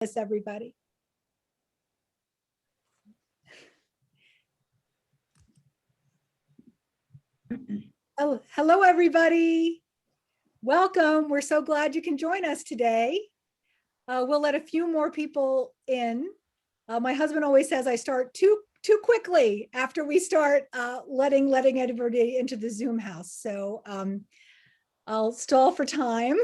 Yes, everybody. Oh, hello, everybody. Welcome. We're so glad you can join us today. We'll let a few more people in. My husband always says I start too quickly after we start letting everybody into the Zoom house. So I'll stall for time.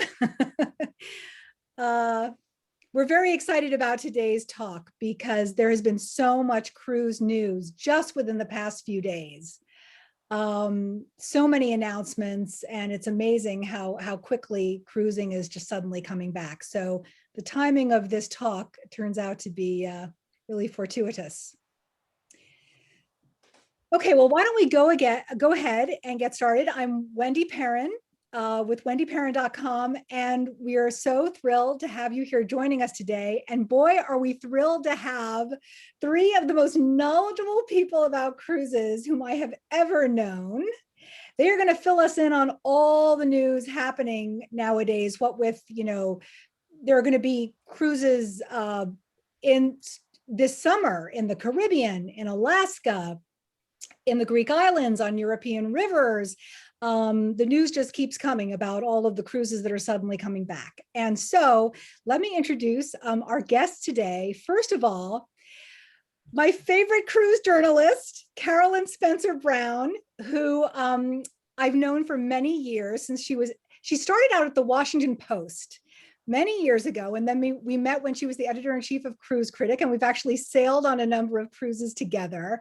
We're very excited about today's talk because there has been so much cruise news just within the past few days. So many announcements, and it's amazing how quickly cruising is just suddenly coming back. So the timing of this talk turns out to be really fortuitous. Okay, well, why don't we go ahead and get started. I'm Wendy Perrin with WendyPerrin.com, and we are so thrilled to have you here joining us today. And boy, are we thrilled to have three of the most knowledgeable people about cruises whom I have ever known. They are going to fill us in on all the news happening nowadays. What with, there are going to be cruises in this summer in the Caribbean, in Alaska, in the Greek islands, on European rivers. The news just keeps coming about all of the cruises that are suddenly coming back. And so let me introduce our guest today. First of all, my favorite cruise journalist, Carolyn Spencer Brown, who I've known for many years since she started out at the Washington Post many years ago. And then we met when she was the editor-in-chief of Cruise Critic, and we've actually sailed on a number of cruises together.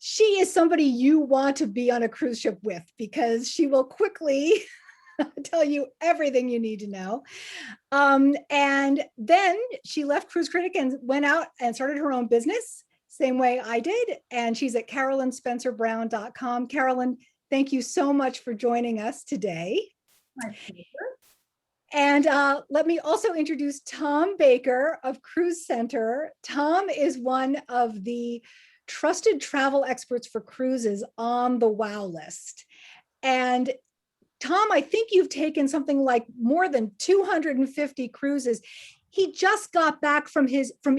She is somebody you want to be on a cruise ship with because she will quickly tell you everything you need to know. And then she left Cruise Critic and went out and started her own business, same way I did. And she's at CarolynSpencerBrown.com. Carolyn, thank you so much for joining us today. My pleasure. And let me also introduce Tom Baker of Cruise Center. Tom is one of the trusted travel experts for cruises on the WOW list. And Tom, I think you've taken something like more than 250 cruises. He just got back from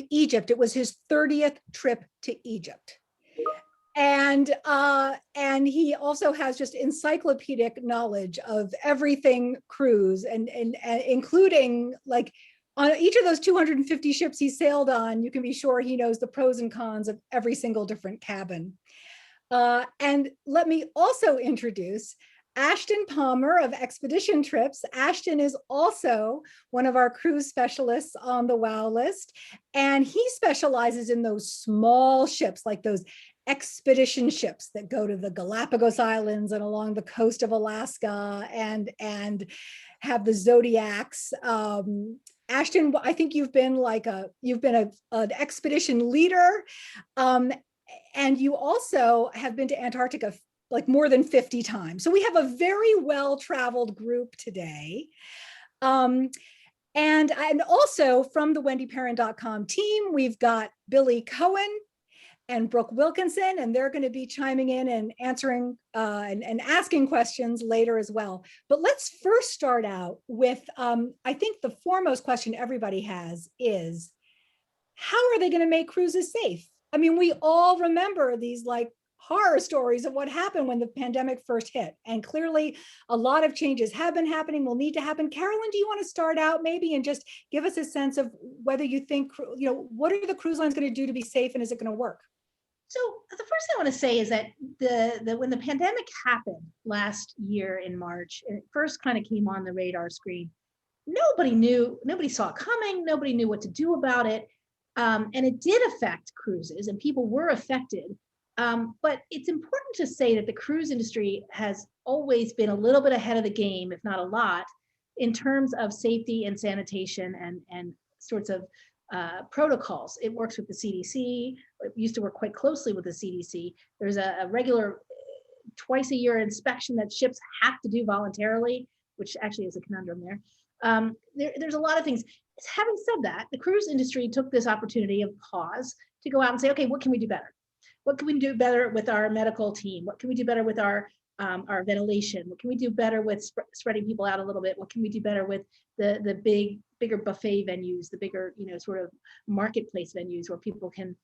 Egypt. It was his 30th trip to Egypt. And he also has just encyclopedic knowledge of everything cruise, and including, like, on each of those 250 ships he sailed on, you can be sure he knows the pros and cons of every single different cabin. And let me also introduce Ashton Palmer of Expedition Trips. Ashton is also one of our cruise specialists on the WOW list, and he specializes in those small ships, like those expedition ships that go to the Galapagos Islands and along the coast of Alaska and have the Zodiacs. Ashton, I think you've been an expedition leader, and you also have been to Antarctica like more than 50 times. So we have a very well-traveled group today. And also from the WendyPerrin.com team, we've got Billy Cohen and Brooke Wilkinson, and they're going to be chiming in and answering and asking questions later as well. But let's first start out with, I think the foremost question everybody has is, how are they going to make cruises safe? I mean, we all remember these like horror stories of what happened when the pandemic first hit. And clearly a lot of changes have been happening, will need to happen. Carolyn, do you want to start out maybe and just give us a sense of whether you think, what are the cruise lines going to do to be safe, and is it going to work? So the first thing I want to say is that when the pandemic happened last year in March, and it first kind of came on the radar screen, nobody saw it coming, nobody knew what to do about it. And it did affect cruises, and people were affected. But it's important to say that the cruise industry has always been a little bit ahead of the game, if not a lot, in terms of safety and sanitation and sorts of protocols. It works with the CDC. It used to work quite closely with the CDC. There's a regular twice a year inspection that ships have to do voluntarily, which actually is a conundrum there. There's a lot of things. Having said that, the cruise industry took this opportunity of pause to go out and say, okay, what can we do better? What can we do better with our medical team? What can we do better with our our ventilation? What can we do better with spreading people out a little bit? What can we do better with the bigger buffet venues, the bigger, sort of marketplace venues where people can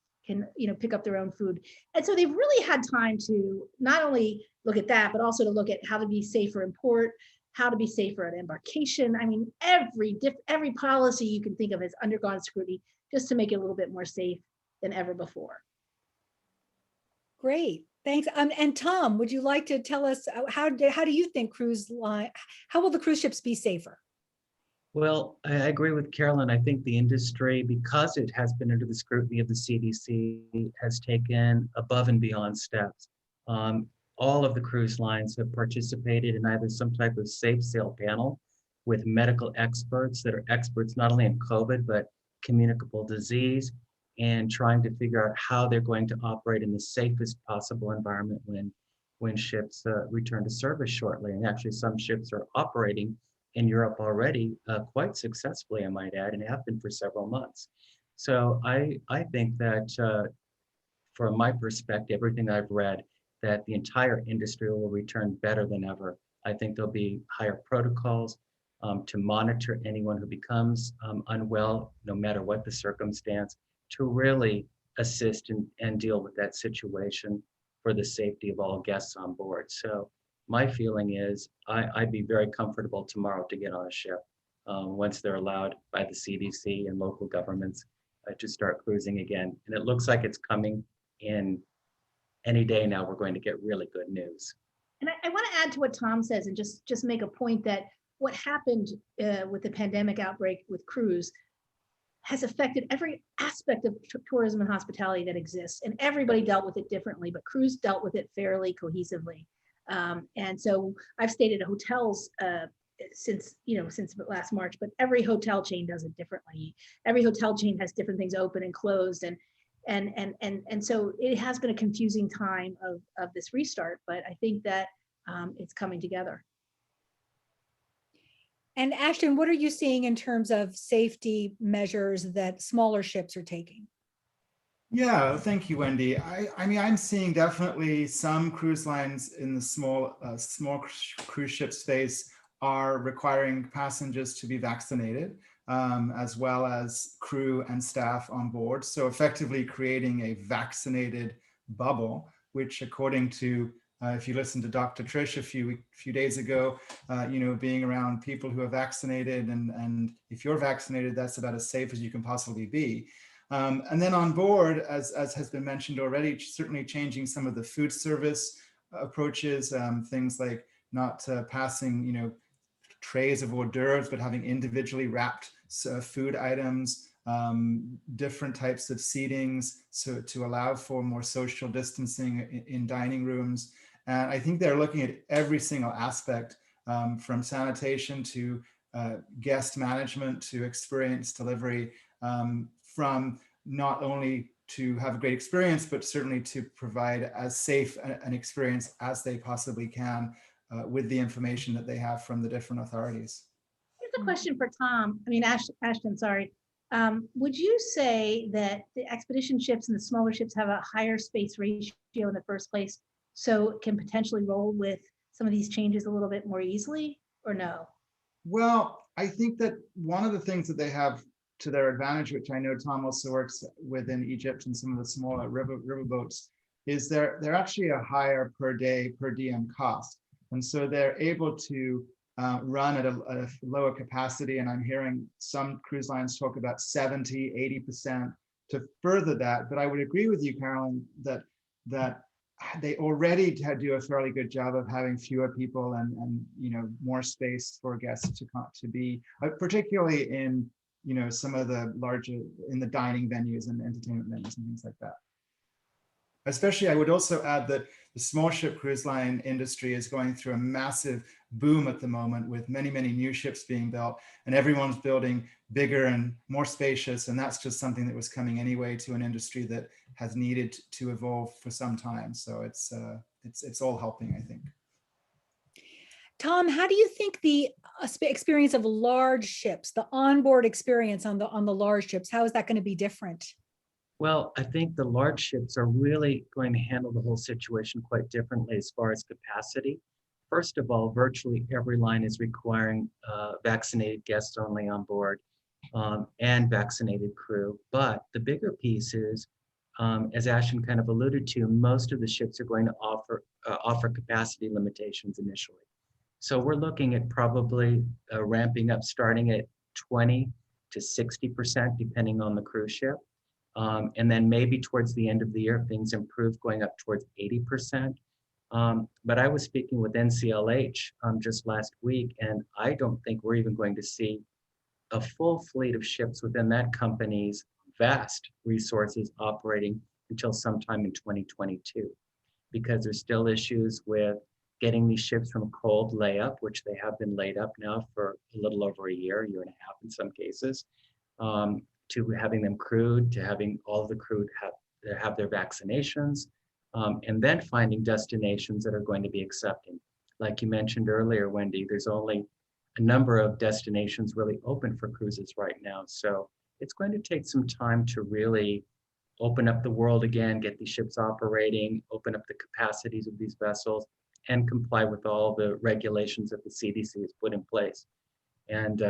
pick up their own food? And so they've really had time to not only look at that, but also to look at how to be safer in port, how to be safer at embarkation. I mean, every policy you can think of has undergone scrutiny just to make it a little bit more safe than ever before. Great, thanks. And Tom, would you like to tell us how do you think how will the cruise ships be safer? Well, I agree with Carolyn. I think the industry, because it has been under the scrutiny of the CDC, has taken above and beyond steps. All of the cruise lines have participated in either some type of safe sail panel with medical experts that are experts not only in COVID, but communicable disease, and trying to figure out how they're going to operate in the safest possible environment when ships return to service shortly. And actually, some ships are operating in Europe already quite successfully, I might add, and have been for several months. So I think that from my perspective, everything I've read, that the entire industry will return better than ever. I think there'll be higher protocols to monitor anyone who becomes unwell, no matter what the circumstance, to really assist and deal with that situation for the safety of all guests on board. So my feeling is I'd be very comfortable tomorrow to get on a ship once they're allowed by the CDC and local governments to start cruising again. And it looks like it's coming in any day now. We're going to get really good news. And I want to add to what Tom says and just make a point that what happened with the pandemic outbreak with cruise has affected every aspect of tourism and hospitality that exists, and everybody dealt with it differently, but cruise dealt with it fairly cohesively. And so I've stayed at hotels since last March, but every hotel chain does it differently. Every hotel chain has different things open and closed, and so it has been a confusing time of this restart, but I think that it's coming together. And Ashton, what are you seeing in terms of safety measures that smaller ships are taking? Yeah, thank you, Wendy. I mean, I'm seeing definitely some cruise lines in the small cruise ship space are requiring passengers to be vaccinated, as well as crew and staff on board. So effectively creating a vaccinated bubble, which according to, if you listen to Dr. Trish a few days ago, being around people who are vaccinated, and if you're vaccinated, that's about as safe as you can possibly be. And then on board, as has been mentioned already, certainly changing some of the food service approaches, things like not passing, trays of hors d'oeuvres, but having individually wrapped food items, different types of seatings, so to allow for more social distancing in dining rooms. And I think they're looking at every single aspect, from sanitation to guest management to experience delivery, from not only to have a great experience, but certainly to provide as safe an experience as they possibly can with the information that they have from the different authorities. Here's a question for Tom. I mean, Ashton, sorry. Would you say that the expedition ships and the smaller ships have a higher space ratio in the first place, so it can potentially roll with some of these changes a little bit more easily, or no? Well, I think that one of the things that they have to their advantage, which I know Tom also works within Egypt and some of the smaller riverboats, is they're actually a higher per day, per diem cost. And so they're able to run at a lower capacity. And I'm hearing some cruise lines talk about 70, 80% to further that. But I would agree with you, Carolyn, that they already do a fairly good job of having fewer people and more space for guests to be, particularly in some of the larger, in the dining venues and entertainment venues and things like that. Especially, I would also add that the small ship cruise line industry is going through a massive boom at the moment, with many, many new ships being built, and everyone's building bigger and more spacious. And that's just something that was coming anyway to an industry that has needed to evolve for some time. So it's all helping, I think. Tom, how do you think the experience of large ships, the onboard experience on the large ships, how is that going to be different? Well, I think the large ships are really going to handle the whole situation quite differently as far as capacity. First of all, virtually every line is requiring vaccinated guests only on board and vaccinated crew. But the bigger piece is, as Ashton kind of alluded to, most of the ships are going to offer capacity limitations initially. So we're looking at probably ramping up, starting at 20 to 60%, depending on the cruise ship. And then maybe towards the end of the year, if things improve, going up towards 80%. But I was speaking with NCLH just last week, and I don't think we're even going to see a full fleet of ships within that company's vast resources operating until sometime in 2022, because there's still issues with getting these ships from cold layup, which they have been laid up now for a little over a year and a half in some cases, to having them crewed, to having all of the crew have their vaccinations, and then finding destinations that are going to be accepting. Like you mentioned earlier, Wendy, there's only a number of destinations really open for cruises right now. So it's going to take some time to really open up the world again, get these ships operating, open up the capacities of these vessels, and comply with all the regulations that the CDC has put in place. And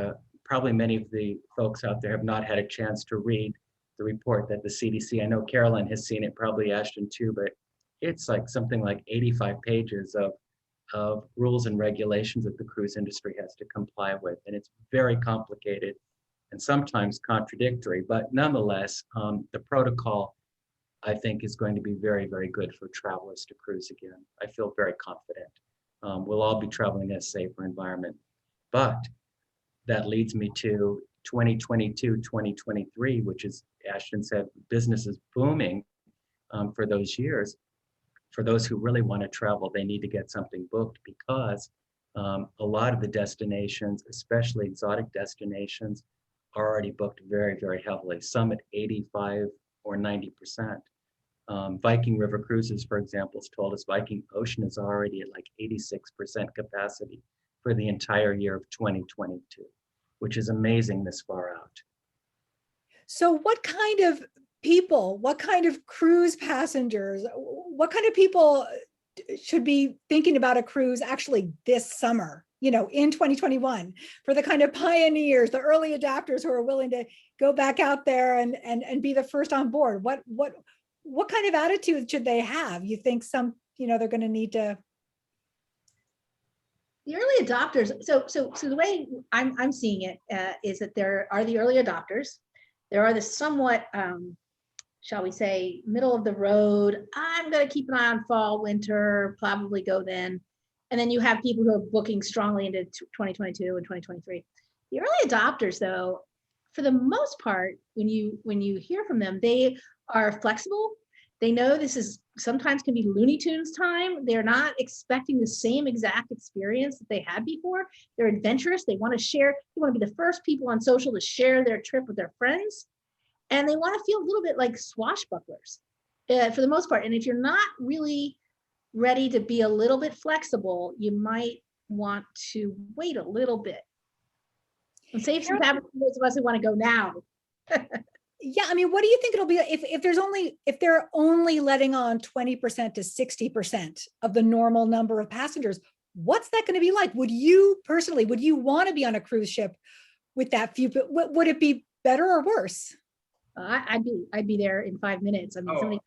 probably many of the folks out there have not had a chance to read the report that the CDC, I know Carolyn has seen it, probably Ashton too, but it's like something like 85 pages of rules and regulations that the cruise industry has to comply with. And it's very complicated and sometimes contradictory, but nonetheless, the protocol, I think, is going to be very, very good for travelers to cruise again. I feel very confident. We'll all be traveling in a safer environment. But that leads me to 2022, 2023, which is, Ashton said, business is booming for those years. For those who really want to travel, they need to get something booked, because a lot of the destinations, especially exotic destinations, are already booked very, very heavily, some at 85 or 90%. Viking River Cruises, for example, has told us Viking Ocean is already at like 86% capacity for the entire year of 2022, which is amazing this far out. So what kind of people, what kind of cruise passengers, what kind of people should be thinking about a cruise actually this summer, you know, in 2021, for the kind of pioneers, the early adopters who are willing to go back out there and be the first on board? What kind of attitude should they have? You think some, you know, they're going to need to. The early adopters. So the way I'm seeing it is that there are the early adopters. There are the somewhat, shall we say, middle of the road. I'm going to keep an eye on fall, winter, probably go then. And then you have people who are booking strongly into 2022 and 2023. The early adopters, though, for the most part, when you hear from them, they are flexible. They know this is sometimes can be Looney Tunes time. They're not expecting the same exact experience that they had before. They're adventurous. They want to share. They want to be the first people on social to share their trip with their friends. And they want to feel a little bit like swashbucklers for the most part. And if you're not really ready to be a little bit flexible, you might want to wait a little bit and save some time for those of us who want to go now. Yeah, I mean, what do you think it'll be if they're only letting on 20% to 60% of the normal number of passengers? What's that going to be like? Would you personally, want to be on a cruise ship with that few? Would it be better or worse? I'd be there in 5 minutes. I mean, somebody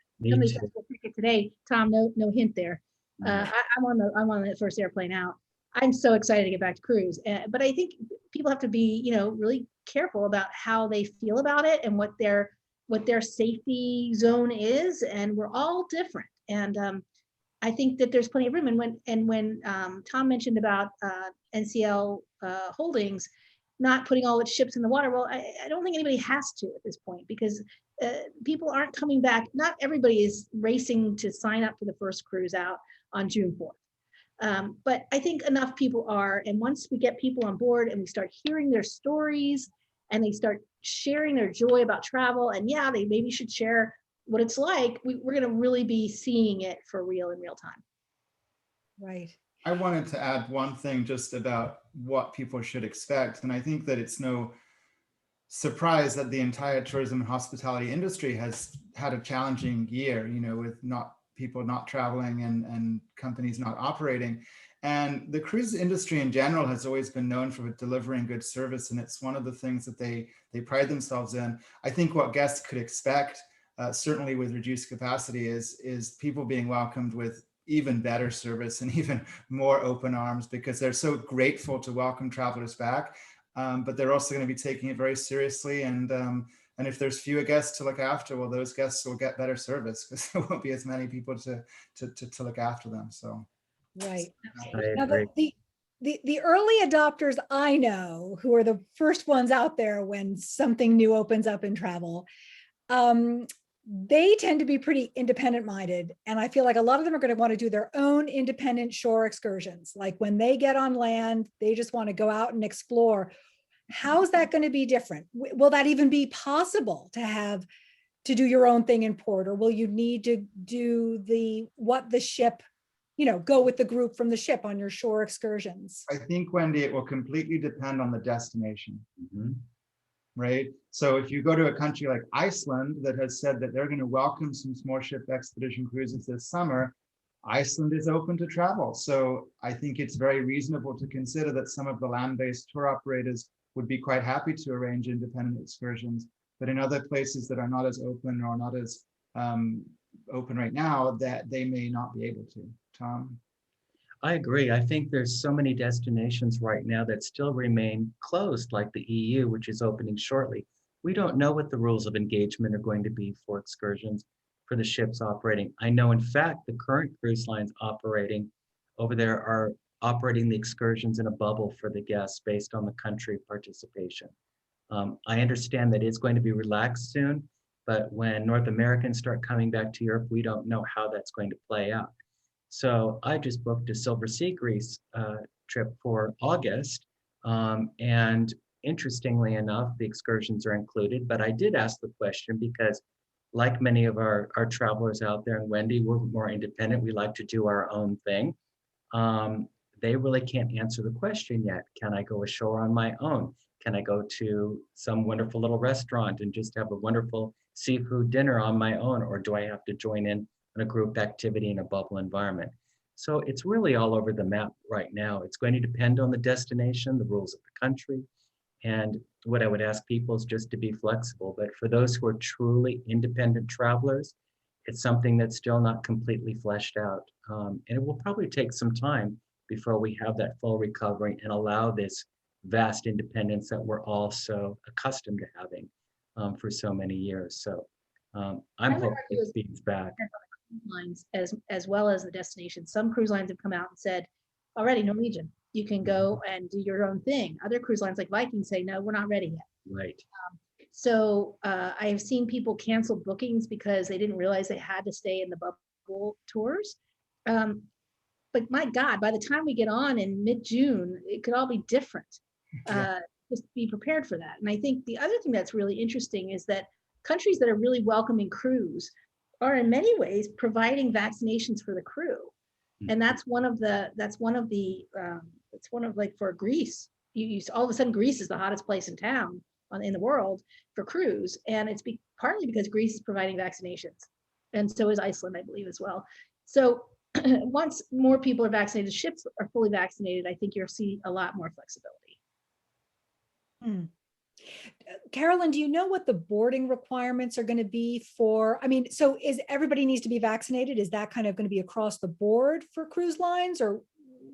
got a ticket today. Tom, no hint there. I'm on the first airplane out. I'm so excited to get back to cruise, but I think people have to be, really careful about how they feel about it and what their safety zone is, and we're all different. And I think that there's plenty of room. And when Tom mentioned about NCL Holdings not putting all its ships in the water, well, I don't think anybody has to at this point, because people aren't coming back. Not everybody is racing to sign up for the first cruise out on June 4th. But I think enough people are, and once we get people on board and we start hearing their stories and they start sharing their joy about travel, and yeah, they maybe should share what it's like, we're going to really be seeing it for real in real time. Right. I wanted to add one thing just about what people should expect. And I think that it's no surprised that the entire tourism and hospitality industry has had a challenging year, with people not traveling and companies not operating. And the cruise industry in general has always been known for delivering good service, and it's one of the things that they pride themselves in. I think what guests could expect, certainly with reduced capacity, is people being welcomed with even better service and even more open arms, because they're so grateful to welcome travelers back. But they're also going to be taking it very seriously. And if there's fewer guests to look after, well, those guests will get better service because there won't be as many people to look after them. So, Right. I Now, agree. the early adopters I know, who are the first ones out there when something new opens up in travel, they tend to be pretty independent minded. And I feel like a lot of them are going to want to do their own independent shore excursions. Like when they get on land, they just want to go out and explore. How's that going to be different? Will that even be possible to do your own thing in port, or will you need to do the ship, go with the group from the ship on your shore excursions? I think, Wendy, it will completely depend on the destination. Right? So if you go to a country like Iceland that has said that they're going to welcome some small ship expedition cruises this summer, Iceland is open to travel. So I think it's very reasonable to consider that some of the land-based tour operators would be quite happy to arrange independent excursions. But in other places that are not as open or not as open right now, that they may not be able to. Tom? I agree. I think there's so many destinations right now that still remain closed, like the EU, which is opening shortly. We don't know what the rules of engagement are going to be for excursions for the ships operating. I know, in fact, the current cruise lines operating over there are operating the excursions in a bubble for the guests based on the country participation. I understand that it's going to be relaxed soon, but when North Americans start coming back to Europe, we don't know how that's going to play out. So I just booked a Silversea Greece trip for August. And interestingly enough, the excursions are included, but I did ask the question because, like many of our travelers out there, and Wendy, we're more independent. We like to do our own thing. They really can't answer the question yet. Can I go ashore on my own? Can I go to some wonderful little restaurant and just have a wonderful seafood dinner on my own? Or do I have to join in on a group activity in a bubble environment? So it's really all over the map right now. It's going to depend on the destination, the rules of the country. And what I would ask people is just to be flexible. But for those who are truly independent travelers, it's something that's still not completely fleshed out. And it will probably take some time before we have that full recovery and allow this vast independence that we're all so accustomed to having for so many years. So I'm hoping it speeds back. Lines as well as the destination. Some cruise lines have come out and said, already, Norwegian, you can go and do your own thing. Other cruise lines like Viking say, no, we're not ready yet. Right. So I have seen people cancel bookings because they didn't realize they had to stay in the bubble tours. But my God, by the time we get on in mid-June, it could all be different. Just be prepared for that. And I think the other thing that's really interesting is that countries that are really welcoming crews are in many ways providing vaccinations for the crew. And that's one of like for Greece, you all of a sudden Greece is the hottest place in town in the world for crews. And it's partly because Greece is providing vaccinations. And so is Iceland, I believe, as well. So once more people are vaccinated, ships are fully vaccinated, I think you'll see a lot more flexibility. Carolyn, do you know what the boarding requirements are going to be for, so is everybody needs to be vaccinated? Is that kind of going to be across the board for cruise lines, or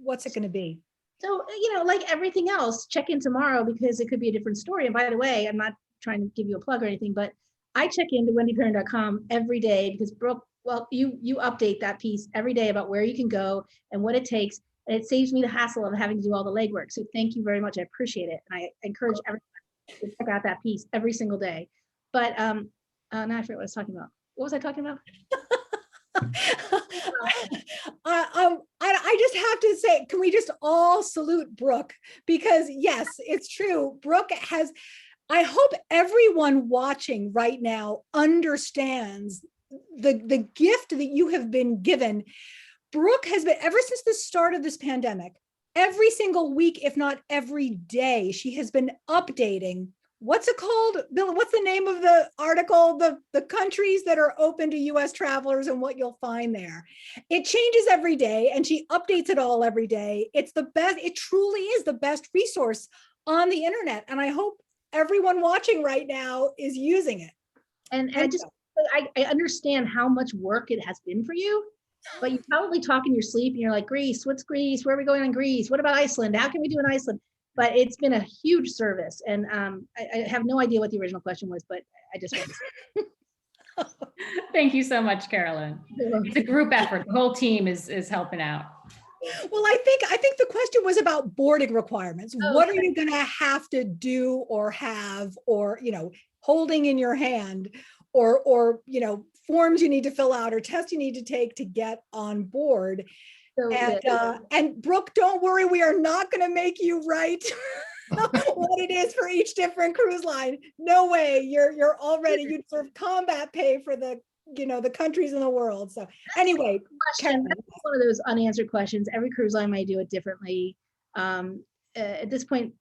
what's it going to be? So, like everything else, check in tomorrow because it could be a different story. And by the way, I'm not trying to give you a plug or anything, but I check into WendyPerrin.com every day because Brooke, you update that piece every day about where you can go and what it takes. And it saves me the hassle of having to do all the legwork. So thank you very much. I appreciate it. And I encourage everyone to check out that piece every single day. But now I forget what I was talking about. What was I talking about? I just have to say, can we just all salute Brooke? Because yes, it's true. Brooke I hope everyone watching right now understands the gift that you have been given. Brooke has been, ever since the start of this pandemic, every single week, if not every day, she has been updating what's it called, Bill? What's the name of the article? The countries that are open to US travelers and what you'll find there. It changes every day and she updates it all every day. It's the best, it truly is the best resource on the internet. And I hope everyone watching right now is using it. And I understand how much work it has been for you, but you probably talk in your sleep and you're like, Greece, what's Greece? Where are we going on Greece? What about Iceland? How can we do in Iceland? But it's been a huge service. And I have no idea what the original question was, but I just want to say. Thank you so much, Carolyn. It's a group effort. The whole team is helping out. Well, I think the question was about boarding requirements. What are you going to have to do or have, or, holding in your hand, or, forms you need to fill out or tests you need to take to get on board. So, And Brooke, don't worry, we are not going to make you write what it is for each different cruise line. No way. You're already, you deserve combat pay for the countries in the world. So anyway, question, that's one of those unanswered questions. Every cruise line might do it differently. At this point,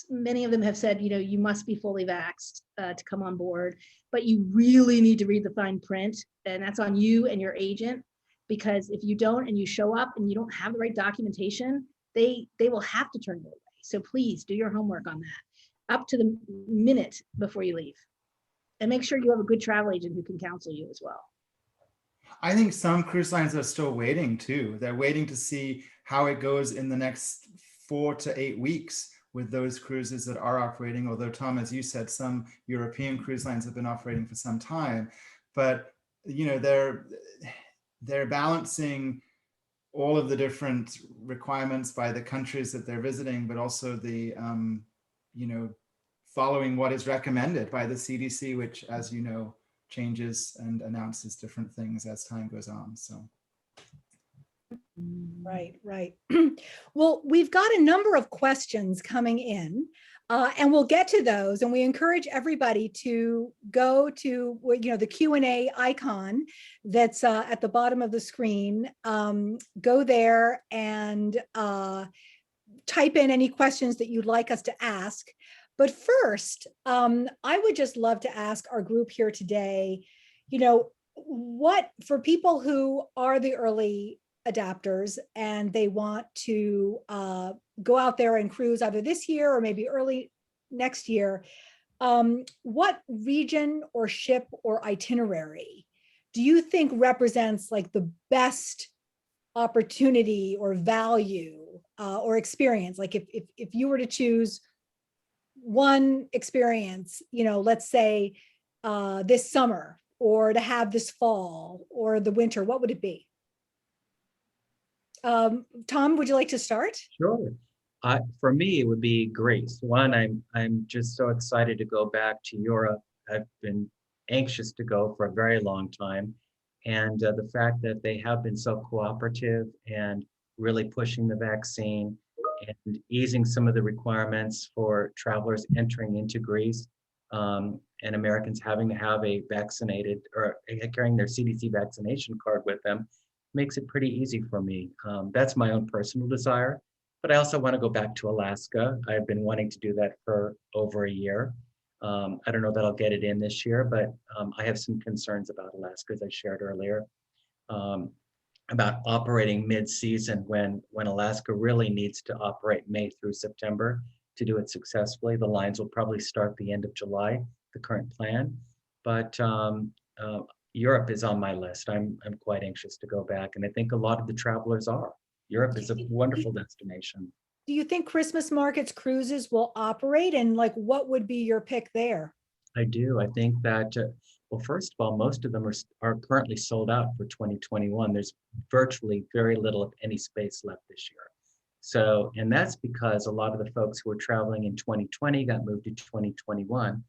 many of them have said, you must be fully vaxxed to come on board, but you really need to read the fine print, and that's on you and your agent, because if you don't and you show up and you don't have the right documentation, they will have to turn you away. So please do your homework on that up to the minute before you leave. And make sure you have a good travel agent who can counsel you as well. I think some cruise lines are still waiting too. They're waiting to see how it goes in the next 4 to 8 weeks with those cruises that are operating. Although, Tom, as you said, some European cruise lines have been operating for some time, but they're balancing all of the different requirements by the countries that they're visiting, but also the following what is recommended by the CDC, which, as you know, changes and announces different things as time goes on. So. Right. Well, we've got a number of questions coming in, and we'll get to those. And we encourage everybody to go to the Q&A icon that's at the bottom of the screen. Go there and type in any questions that you'd like us to ask. But first, I would just love to ask our group here today, what, for people who are the early adapters and they want to go out there and cruise either this year or maybe early next year, what region or ship or itinerary do you think represents like the best opportunity or value or experience? Like if you were to choose one experience, let's say this summer, or to have this fall or the winter, what would it be? Tom, would you like to start? Sure. For me, it would be Greece. One, I'm just so excited to go back to Europe. I've been anxious to go for a very long time. And the fact that they have been so cooperative and really pushing the vaccine and easing some of the requirements for travelers entering into Greece, and Americans having to have a vaccinated or carrying their CDC vaccination card with them makes it pretty easy for me. That's my own personal desire, but I also want to go back to Alaska. I've been wanting to do that for over a year. I don't know that I'll get it in this year, but I have some concerns about Alaska, as I shared earlier, about operating mid-season when Alaska really needs to operate May through September to do it successfully. The lines will probably start the end of July, the current plan, but Europe is on my list. I'm quite anxious to go back, and I think a lot of the travelers are. Europe is a wonderful destination. Do you think Christmas markets cruises will operate, and like what would be your pick there? I do. I think that, well, first of all, most of them are currently sold out for 2021. There's virtually very little, if any, space left this year. So, and that's because a lot of the folks who were traveling in 2020 got moved to 2021.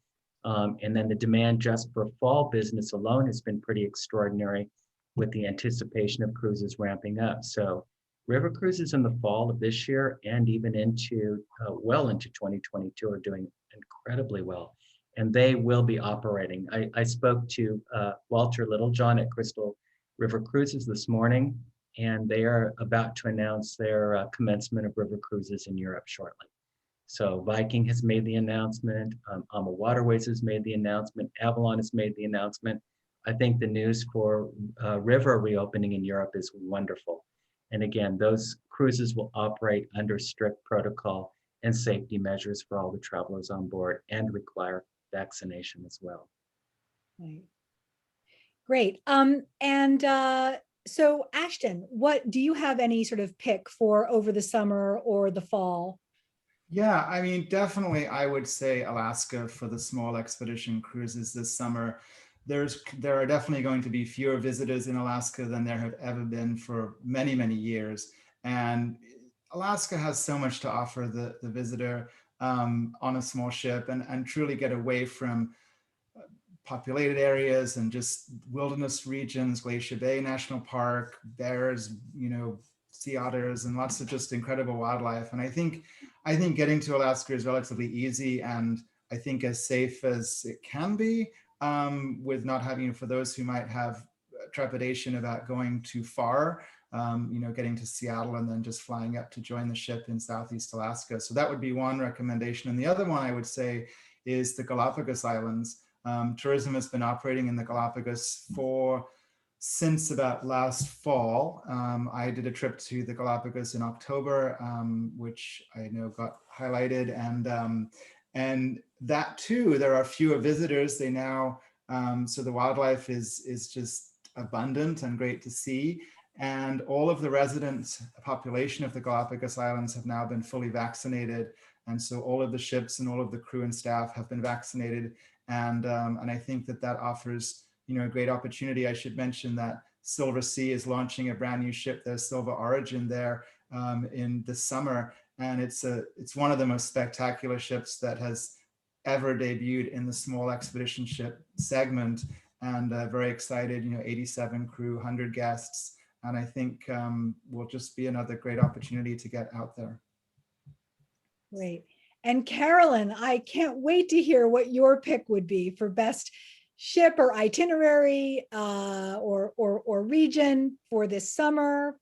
And then the demand just for fall business alone has been pretty extraordinary with the anticipation of cruises ramping up. So river cruises in the fall of this year and even into well into 2022 are doing incredibly well. And they will be operating. I spoke to Walter Littlejohn at Crystal River Cruises this morning, and they are about to announce their commencement of river cruises in Europe shortly. So Viking has made the announcement, AMA Waterways has made the announcement, Avalon has made the announcement. I think the news for river reopening in Europe is wonderful. And again, those cruises will operate under strict protocol and safety measures for all the travelers on board and require vaccination as well. Right. Great. So Ashton, what do you have any sort of pick for over the summer or the fall? Yeah, I mean, definitely, I would say Alaska for the small expedition cruises this summer. There are definitely going to be fewer visitors in Alaska than there have ever been for many, many years. And Alaska has so much to offer the visitor on a small ship and truly get away from populated areas and just wilderness regions, Glacier Bay National Park, bears, sea otters, and lots of just incredible wildlife. And I think getting to Alaska is relatively easy and I think as safe as it can be, with not having, for those who might have trepidation about going too far, getting to Seattle and then just flying up to join the ship in Southeast Alaska. So that would be one recommendation. And the other one I would say is the Galapagos Islands. Tourism has been operating in the Galapagos since about last fall. I did a trip to the Galapagos in October, which I know got highlighted, and that too, there are fewer visitors. They now, so the wildlife is just abundant and great to see. And all of the resident population of the Galapagos Islands have now been fully vaccinated. And so all of the ships and all of the crew and staff have been vaccinated. And I think that offers, a great opportunity. I should mention that Silversea is launching a brand new ship, the Silver Origin, there in the summer. And it's one of the most spectacular ships that has ever debuted in the small expedition ship segment. And very excited, 87 crew, 100 guests. And I think will just be another great opportunity to get out there. Great. And Carolyn, I can't wait to hear what your pick would be for best ship or itinerary or region for this summer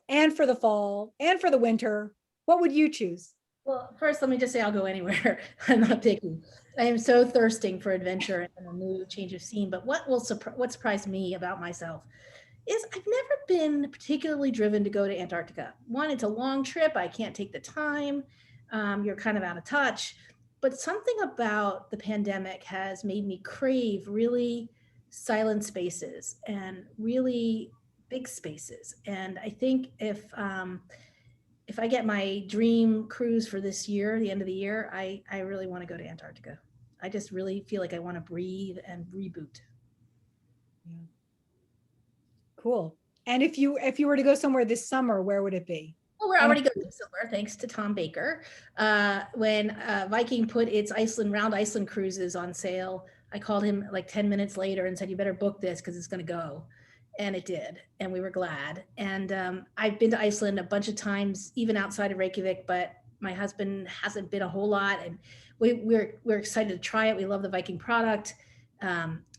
and for the fall and for the winter. What would you choose? Well, first, let me just say I'll go anywhere. I'm not picky. I am so thirsting for adventure and a new change of scene. But what surprised me about myself is I've never been particularly driven to go to Antarctica. One, it's a long trip. I can't take the time. You're kind of out of touch. But something about the pandemic has made me crave really silent spaces and really big spaces. And I think if I get my dream cruise for this year, the end of the year, I really want to go to Antarctica. I just really feel like I want to breathe and reboot. Yeah. Cool. And if you were to go somewhere this summer, where would it be? Well, we're already going somewhere, thanks to Tom Baker. When Viking put its round Iceland cruises on sale, I called him like 10 minutes later and said, you better book this because it's going to go. And it did. And we were glad. And I've been to Iceland a bunch of times, even outside of Reykjavik, but my husband hasn't been a whole lot. And we're excited to try it. We love the Viking product.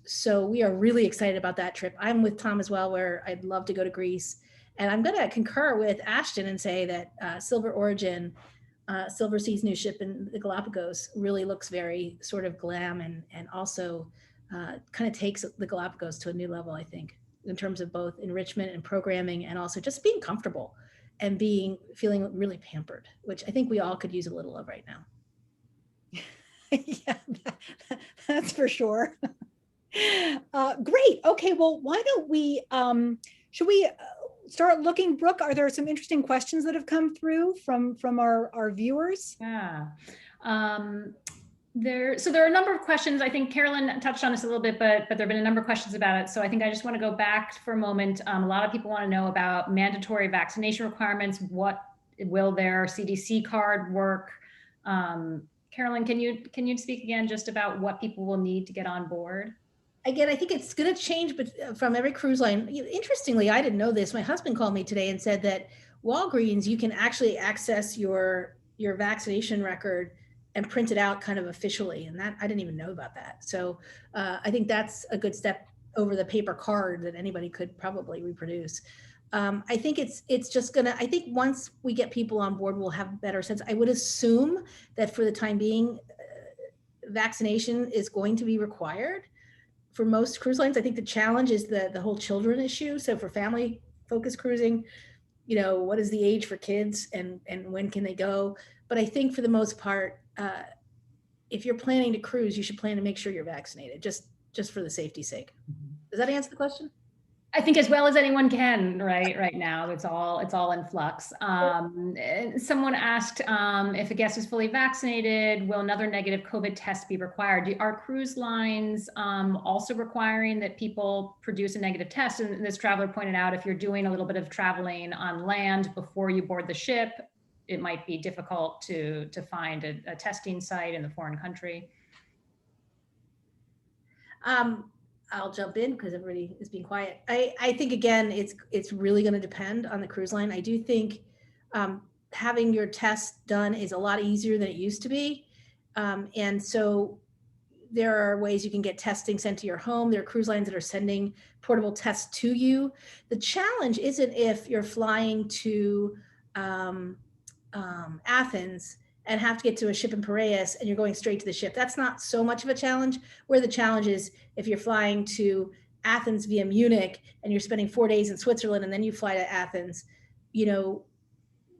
So we are really excited about that trip. I'm with Tom as well, where I'd love to go to Greece. And I'm going to concur with Ashton and say that Silver Origin, Silversea's new ship in the Galapagos, really looks very sort of glam and also kind of takes the Galapagos to a new level, I think, in terms of both enrichment and programming and also just being comfortable and feeling really pampered, which I think we all could use a little of right now. Yeah, that's for sure. Great. Okay, well, why don't we, should we start looking, Brooke? Are there some interesting questions that have come through from our viewers? Yeah. So there are a number of questions. I think Carolyn touched on this a little bit, but there have been a number of questions about it. So I think I just want to go back for a moment. A lot of people want to know about mandatory vaccination requirements. What will their CDC card work? Carolyn, can you speak again just about what people will need to get on board? Again, I think it's going to change, but from every cruise line. Interestingly, I didn't know this. My husband called me today and said that Walgreens, you can actually access your vaccination record and print it out kind of officially. And that I didn't even know about that. So I think that's a good step over the paper card that anybody could probably reproduce. I think it's just gonna, I think once we get people on board, we'll have a better sense. I would assume that for the time being, vaccination is going to be required for most cruise lines. I think the challenge is the whole children issue. So for family focused cruising, what is the age for kids and when can they go? But I think for the most part, if you're planning to cruise, you should plan to make sure you're vaccinated, just for the safety's sake. Does that answer the question? I think as well as anyone can, right now, it's all in flux. Someone asked if a guest is fully vaccinated, will another negative COVID test be required? Are cruise lines also requiring that people produce a negative test? And this traveler pointed out, if you're doing a little bit of traveling on land before you board the ship, it might be difficult to find a testing site in the foreign country. I'll jump in because everybody is being quiet. I think again, it's really going to depend on the cruise line. I do think having your test done is a lot easier than it used to be. And so there are ways you can get testing sent to your home. There are cruise lines that are sending portable tests to you. The challenge isn't if you're flying to Athens and have to get to a ship in Piraeus and you're going straight to the ship. That's not so much of a challenge. Where the challenge is if you're flying to Athens via Munich and you're spending 4 days in Switzerland and then you fly to Athens,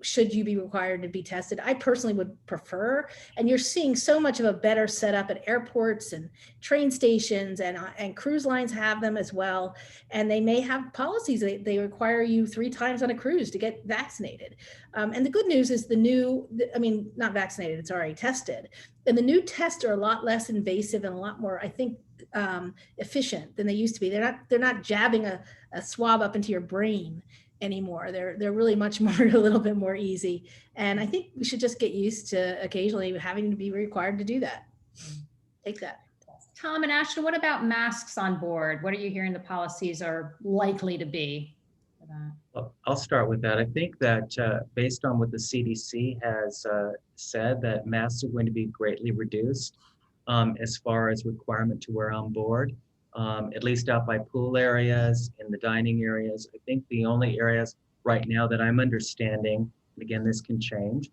should you be required to be tested? I personally would prefer, and you're seeing so much of a better setup at airports and train stations, and cruise lines have them as well. And they may have policies that they require you 3 times on a cruise to get vaccinated. And the good news is not vaccinated, it's already tested. And the new tests are a lot less invasive and a lot more, I think, efficient than they used to be. They're not jabbing a swab up into your brain anymore. They're really much more, a little bit more easy. And I think we should just get used to occasionally having to be required to do that. Take that. Tom and Ashton, what about masks on board? What are you hearing the policies are likely to be for that? Well, I'll start with that. I think that based on what the CDC has said, that masks are going to be greatly reduced as far as requirement to wear on board. At least out by pool areas, in the dining areas. I think the only areas right now that I'm understanding, and again, this can change,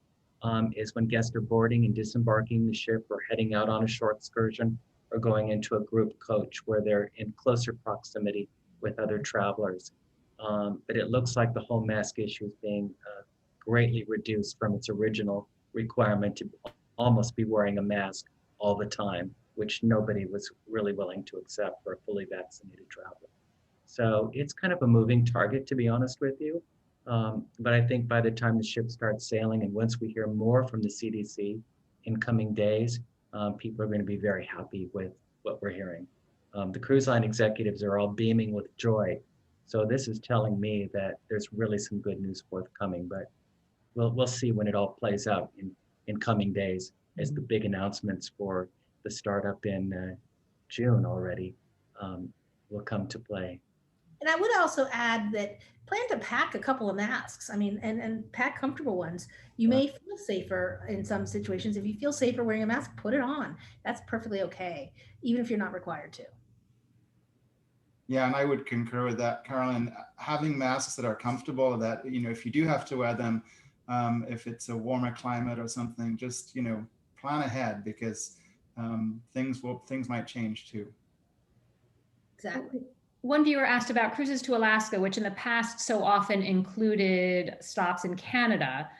is when guests are boarding and disembarking the ship or heading out on a short excursion or going into a group coach where they're in closer proximity with other travelers. But it looks like the whole mask issue is being greatly reduced from its original requirement to almost be wearing a mask all the time, which nobody was really willing to accept for a fully vaccinated traveler. So it's kind of a moving target, to be honest with you. But I think by the time the ship starts sailing and once we hear more from the CDC in coming days, people are going to be very happy with what we're hearing. The cruise line executives are all beaming with joy. So this is telling me that there's really some good news forthcoming, but we'll see when it all plays out in coming days as the big announcements for the startup in June already will come to play. And I would also add that plan to pack a couple of masks. I mean, and pack comfortable ones. You may feel safer in some situations. If you feel safer wearing a mask, put it on. That's perfectly okay, even if you're not required to. Yeah, and I would concur with that, Carolyn. Having masks that are comfortable, that, if you do have to wear them, if it's a warmer climate or something, just, plan ahead, because things might change too. Exactly. One viewer asked about cruises to Alaska, which in the past so often included stops in Canada.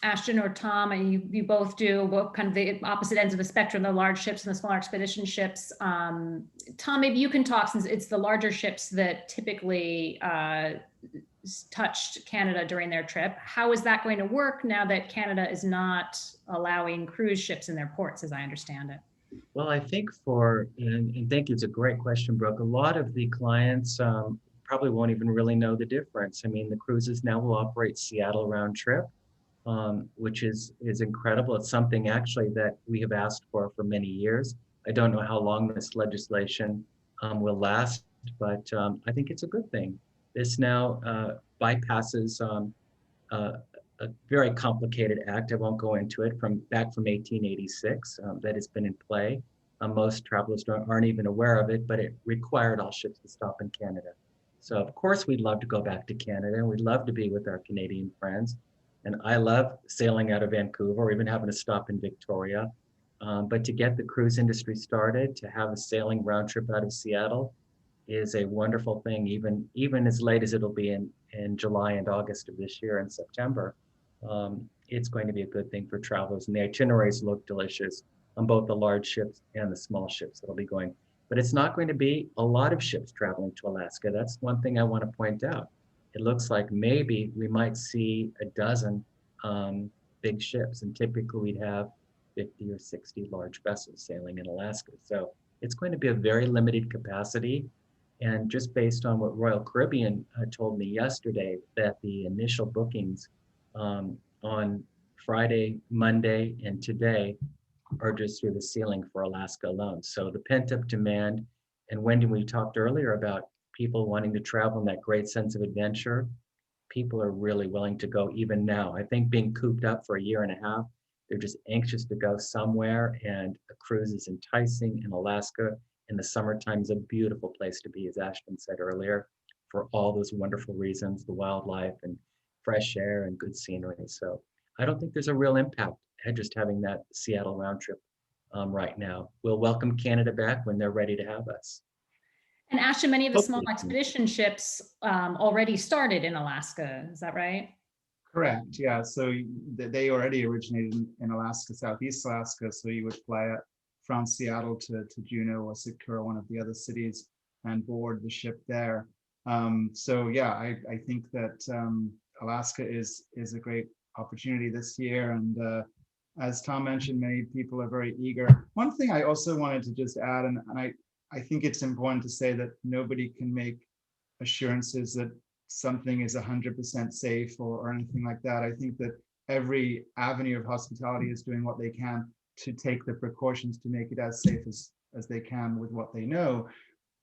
Ashton or Tom, you both do both kind of the opposite ends of the spectrum, the large ships and the smaller expedition ships. Tom, maybe you can talk, since it's the larger ships that typically touched Canada during their trip. How is that going to work now that Canada is not allowing cruise ships in their ports, as I understand it? Well, I think and thank you, it's a great question, Brooke. A lot of the clients probably won't even really know the difference. I mean, the cruises now will operate Seattle round trip, which is incredible. It's something actually that we have asked for many years. I don't know how long this legislation will last, but I think it's a good thing. This now bypasses a very complicated act. I won't go into it, back from 1886 that has been in play. Most travelers aren't even aware of it, but it required all ships to stop in Canada. So of course, we'd love to go back to Canada and we'd love to be with our Canadian friends. And I love sailing out of Vancouver or even having to stop in Victoria. But to get the cruise industry started, to have a sailing round trip out of Seattle is a wonderful thing, even as late as it'll be in July and August of this year and September. It's going to be a good thing for travelers. And the itineraries look delicious on both the large ships and the small ships that'll be going. But it's not going to be a lot of ships traveling to Alaska. That's one thing I want to point out. It looks like maybe we might see a dozen big ships, and typically we'd have 50 or 60 large vessels sailing in Alaska. So it's going to be a very limited capacity. And just based on what Royal Caribbean told me yesterday, that the initial bookings on Friday, Monday, and today are just through the ceiling for Alaska alone. So the pent-up demand, and Wendy, we talked earlier about people wanting to travel and that great sense of adventure, people are really willing to go even now. I think being cooped up for a year and a half, they're just anxious to go somewhere, and a cruise is enticing in Alaska. In the summertime is a beautiful place to be, as Ashton said earlier, for all those wonderful reasons, the wildlife and fresh air and good scenery. So I don't think there's a real impact at just having that Seattle round trip right now. We'll welcome Canada back when they're ready to have us. And Ashton, many of the small Hopefully. expedition ships already started in Alaska. Is that right? Correct. Yeah. So they already originated in Alaska, Southeast Alaska. So you would fly from Seattle to Juneau or Sikora, one of the other cities, and board the ship there. So yeah, I think that Alaska is a great opportunity this year. And as Tom mentioned, many people are very eager. One thing I also wanted to just add, and I think it's important to say that nobody can make assurances that something is 100% safe or anything like that. I think that every avenue of hospitality is doing what they can to take the precautions to make it as safe as they can with what they know.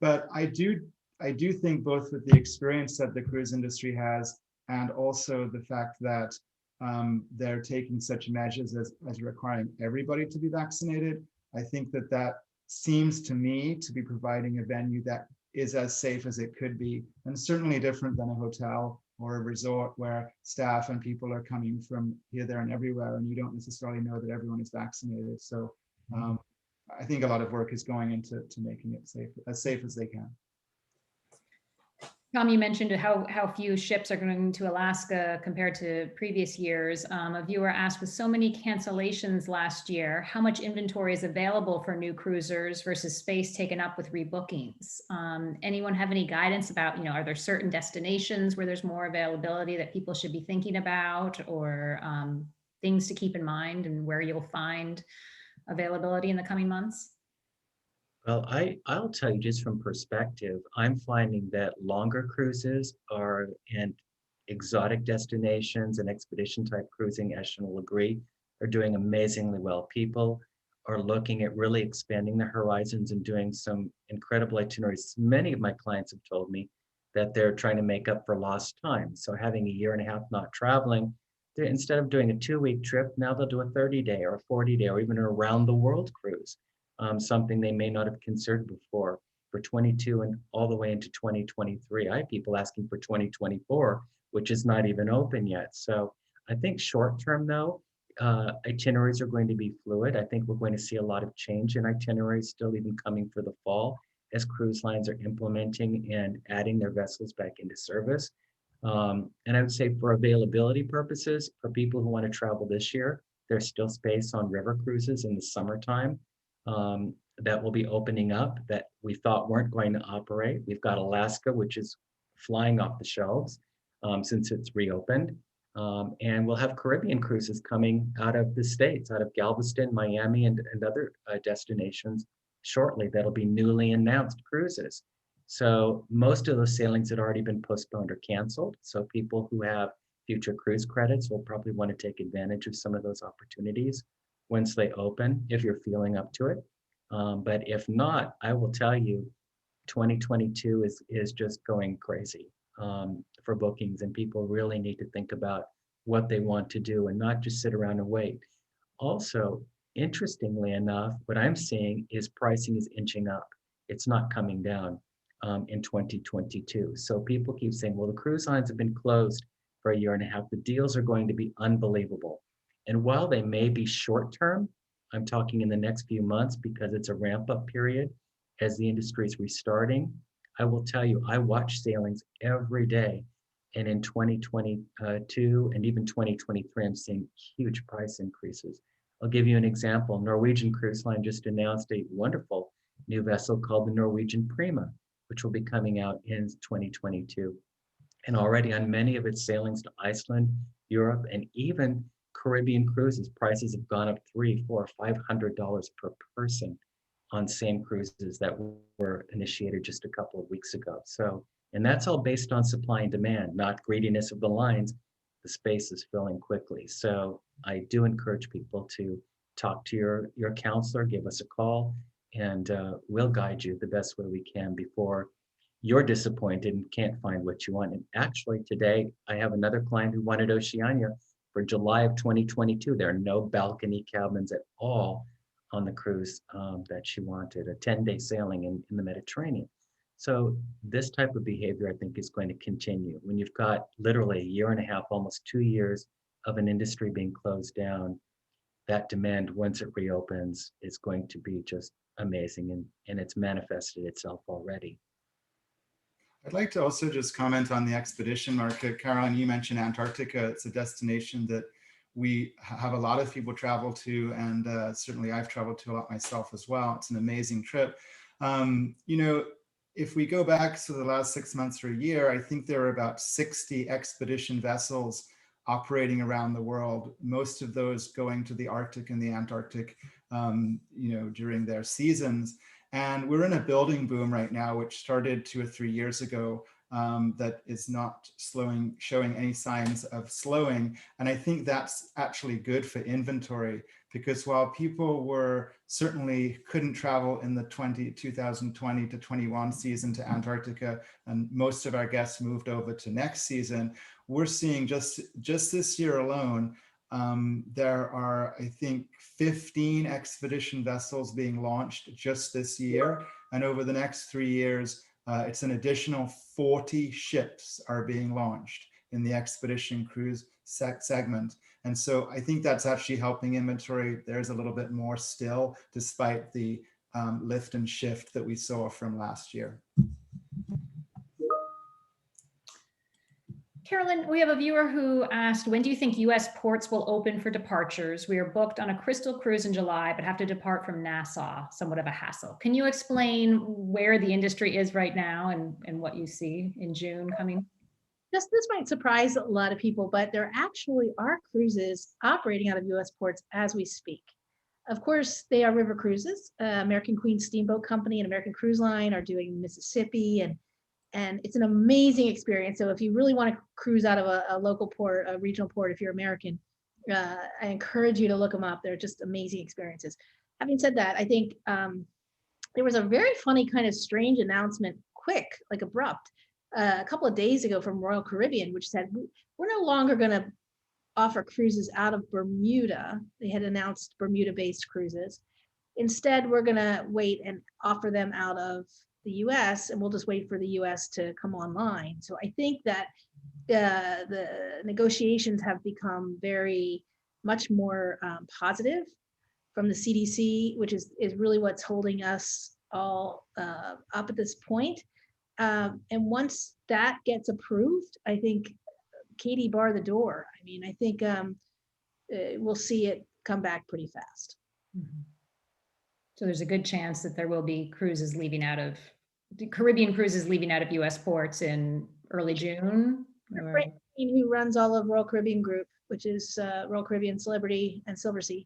But I do think, both with the experience that the cruise industry has and also the fact that they're taking such measures as requiring everybody to be vaccinated, I think that seems to me to be providing a venue that is as safe as it could be, and certainly different than a hotel or a resort where staff and people are coming from here, there, and everywhere, and you don't necessarily know that everyone is vaccinated. So I think a lot of work is going into making it safe as they can. Tom, you mentioned how few ships are going to Alaska compared to previous years. A viewer asked, with so many cancellations last year, how much inventory is available for new cruisers versus space taken up with rebookings? Anyone have any guidance about, are there certain destinations where there's more availability that people should be thinking about, or things to keep in mind, and where you'll find availability in the coming months? Well, I'll tell you just from perspective, I'm finding that longer cruises and exotic destinations and expedition type cruising, Ashton will agree, are doing amazingly well. People are looking at really expanding their horizons and doing some incredible itineraries. Many of my clients have told me that they're trying to make up for lost time. So having a year and a half not traveling, instead of doing a 2-week trip, now they'll do a 30-day or a 40-day or even an around the world cruise. Something they may not have considered before for 22 and all the way into 2023. I have people asking for 2024, which is not even open yet. So I think short term though, itineraries are going to be fluid. I think we're going to see a lot of change in itineraries still even coming for the fall as cruise lines are implementing and adding their vessels back into service. And I would say for availability purposes, for people who want to travel this year, there's still space on river cruises in the summertime. That will be opening up that we thought weren't going to operate. We've got Alaska, which is flying off the shelves since it's reopened. And we'll have Caribbean cruises coming out of the States, out of Galveston, Miami, and other destinations shortly. That'll be newly announced cruises. So most of those sailings had already been postponed or canceled. So people who have future cruise credits will probably want to take advantage of some of those opportunities once they open, if you're feeling up to it. But if not, I will tell you, 2022 is just going crazy for bookings, and people really need to think about what they want to do and not just sit around and wait. Also, interestingly enough, what I'm seeing is pricing is inching up. It's not coming down. in 2022. So people keep saying, well, the cruise lines have been closed for a year and a half. The deals are going to be unbelievable. And while they may be short term, I'm talking in the next few months because it's a ramp up period as the industry is restarting. I will tell you, I watch sailings every day. And in 2022 and even 2023, I'm seeing huge price increases. I'll give you an example. Norwegian Cruise Line just announced a wonderful new vessel called the Norwegian Prima, which will be coming out in 2022. And already on many of its sailings to Iceland, Europe, and even Caribbean cruises, prices have gone up $300, $400, $500 per person on same cruises that were initiated just a couple of weeks ago. So, and that's all based on supply and demand, not greediness of the lines. The space is filling quickly. So I do encourage people to talk to your counselor, give us a call, and we'll guide you the best way we can before you're disappointed and can't find what you want. And actually today, I have another client who wanted Oceania for July of 2022. There are no balcony cabins at all on the cruise that she wanted, a 10-day sailing in the Mediterranean. So this type of behavior, I think, is going to continue. When you've got literally a year and a half, almost 2 years of an industry being closed down, that demand, once it reopens, is going to be just amazing, and it's manifested itself already. I'd like to also just comment on the expedition market. Carolyn, you mentioned Antarctica. It's a destination that we have a lot of people travel to, and certainly I've traveled to a lot myself as well. It's an amazing trip. You know, if we go back to the last 6 months or a year, I think there are about 60 expedition vessels operating around the world, most of those going to the Arctic and the Antarctic, you know, during their seasons. And we're in a building boom right now, which started 2 or 3 years ago, that is not showing any signs of slowing. And I think that's actually good for inventory, because while people were certainly couldn't travel in the 2020 to 21 season to Antarctica, and most of our guests moved over to next season, we're seeing just this year alone, there are, I think, 15 expedition vessels being launched just this year. And over the next 3 years, it's an additional 40 ships are being launched in the expedition cruise segment. And so I think that's actually helping inventory. There's a little bit more still, despite the lift and shift that we saw from last year. Carolyn, we have a viewer who asked, when do you think US ports will open for departures? We are booked on a Crystal cruise in July, but have to depart from Nassau, somewhat of a hassle. Can you explain where the industry is right now and what you see in June coming? This might surprise a lot of people, but there actually are cruises operating out of US ports as we speak. Of course, they are river cruises. American Queen Steamboat Company and American Cruise Line are doing Mississippi, and it's an amazing experience. So if you really want to cruise out of a local port, a regional port, if you're American, I encourage you to look them up. They're just amazing experiences. Having said that, I think there was a very funny kind of strange announcement, quick, like abrupt, a couple of days ago from Royal Caribbean, which said, we're no longer going to offer cruises out of Bermuda. They had announced Bermuda-based cruises. Instead, we're going to wait and offer them out of the US, and we'll just wait for the US to come online. So I think that the negotiations have become very much more positive from the CDC, which is really what's holding us all up at this point. And once that gets approved, I think Katie bar the door. I mean, I think we'll see it come back pretty fast. Mm-hmm. So there's a good chance that there will be cruises leaving out of Caribbean cruises leaving out of US ports in early June. Right. Who runs all of Royal Caribbean Group, which is Royal Caribbean, Celebrity, and Silversea,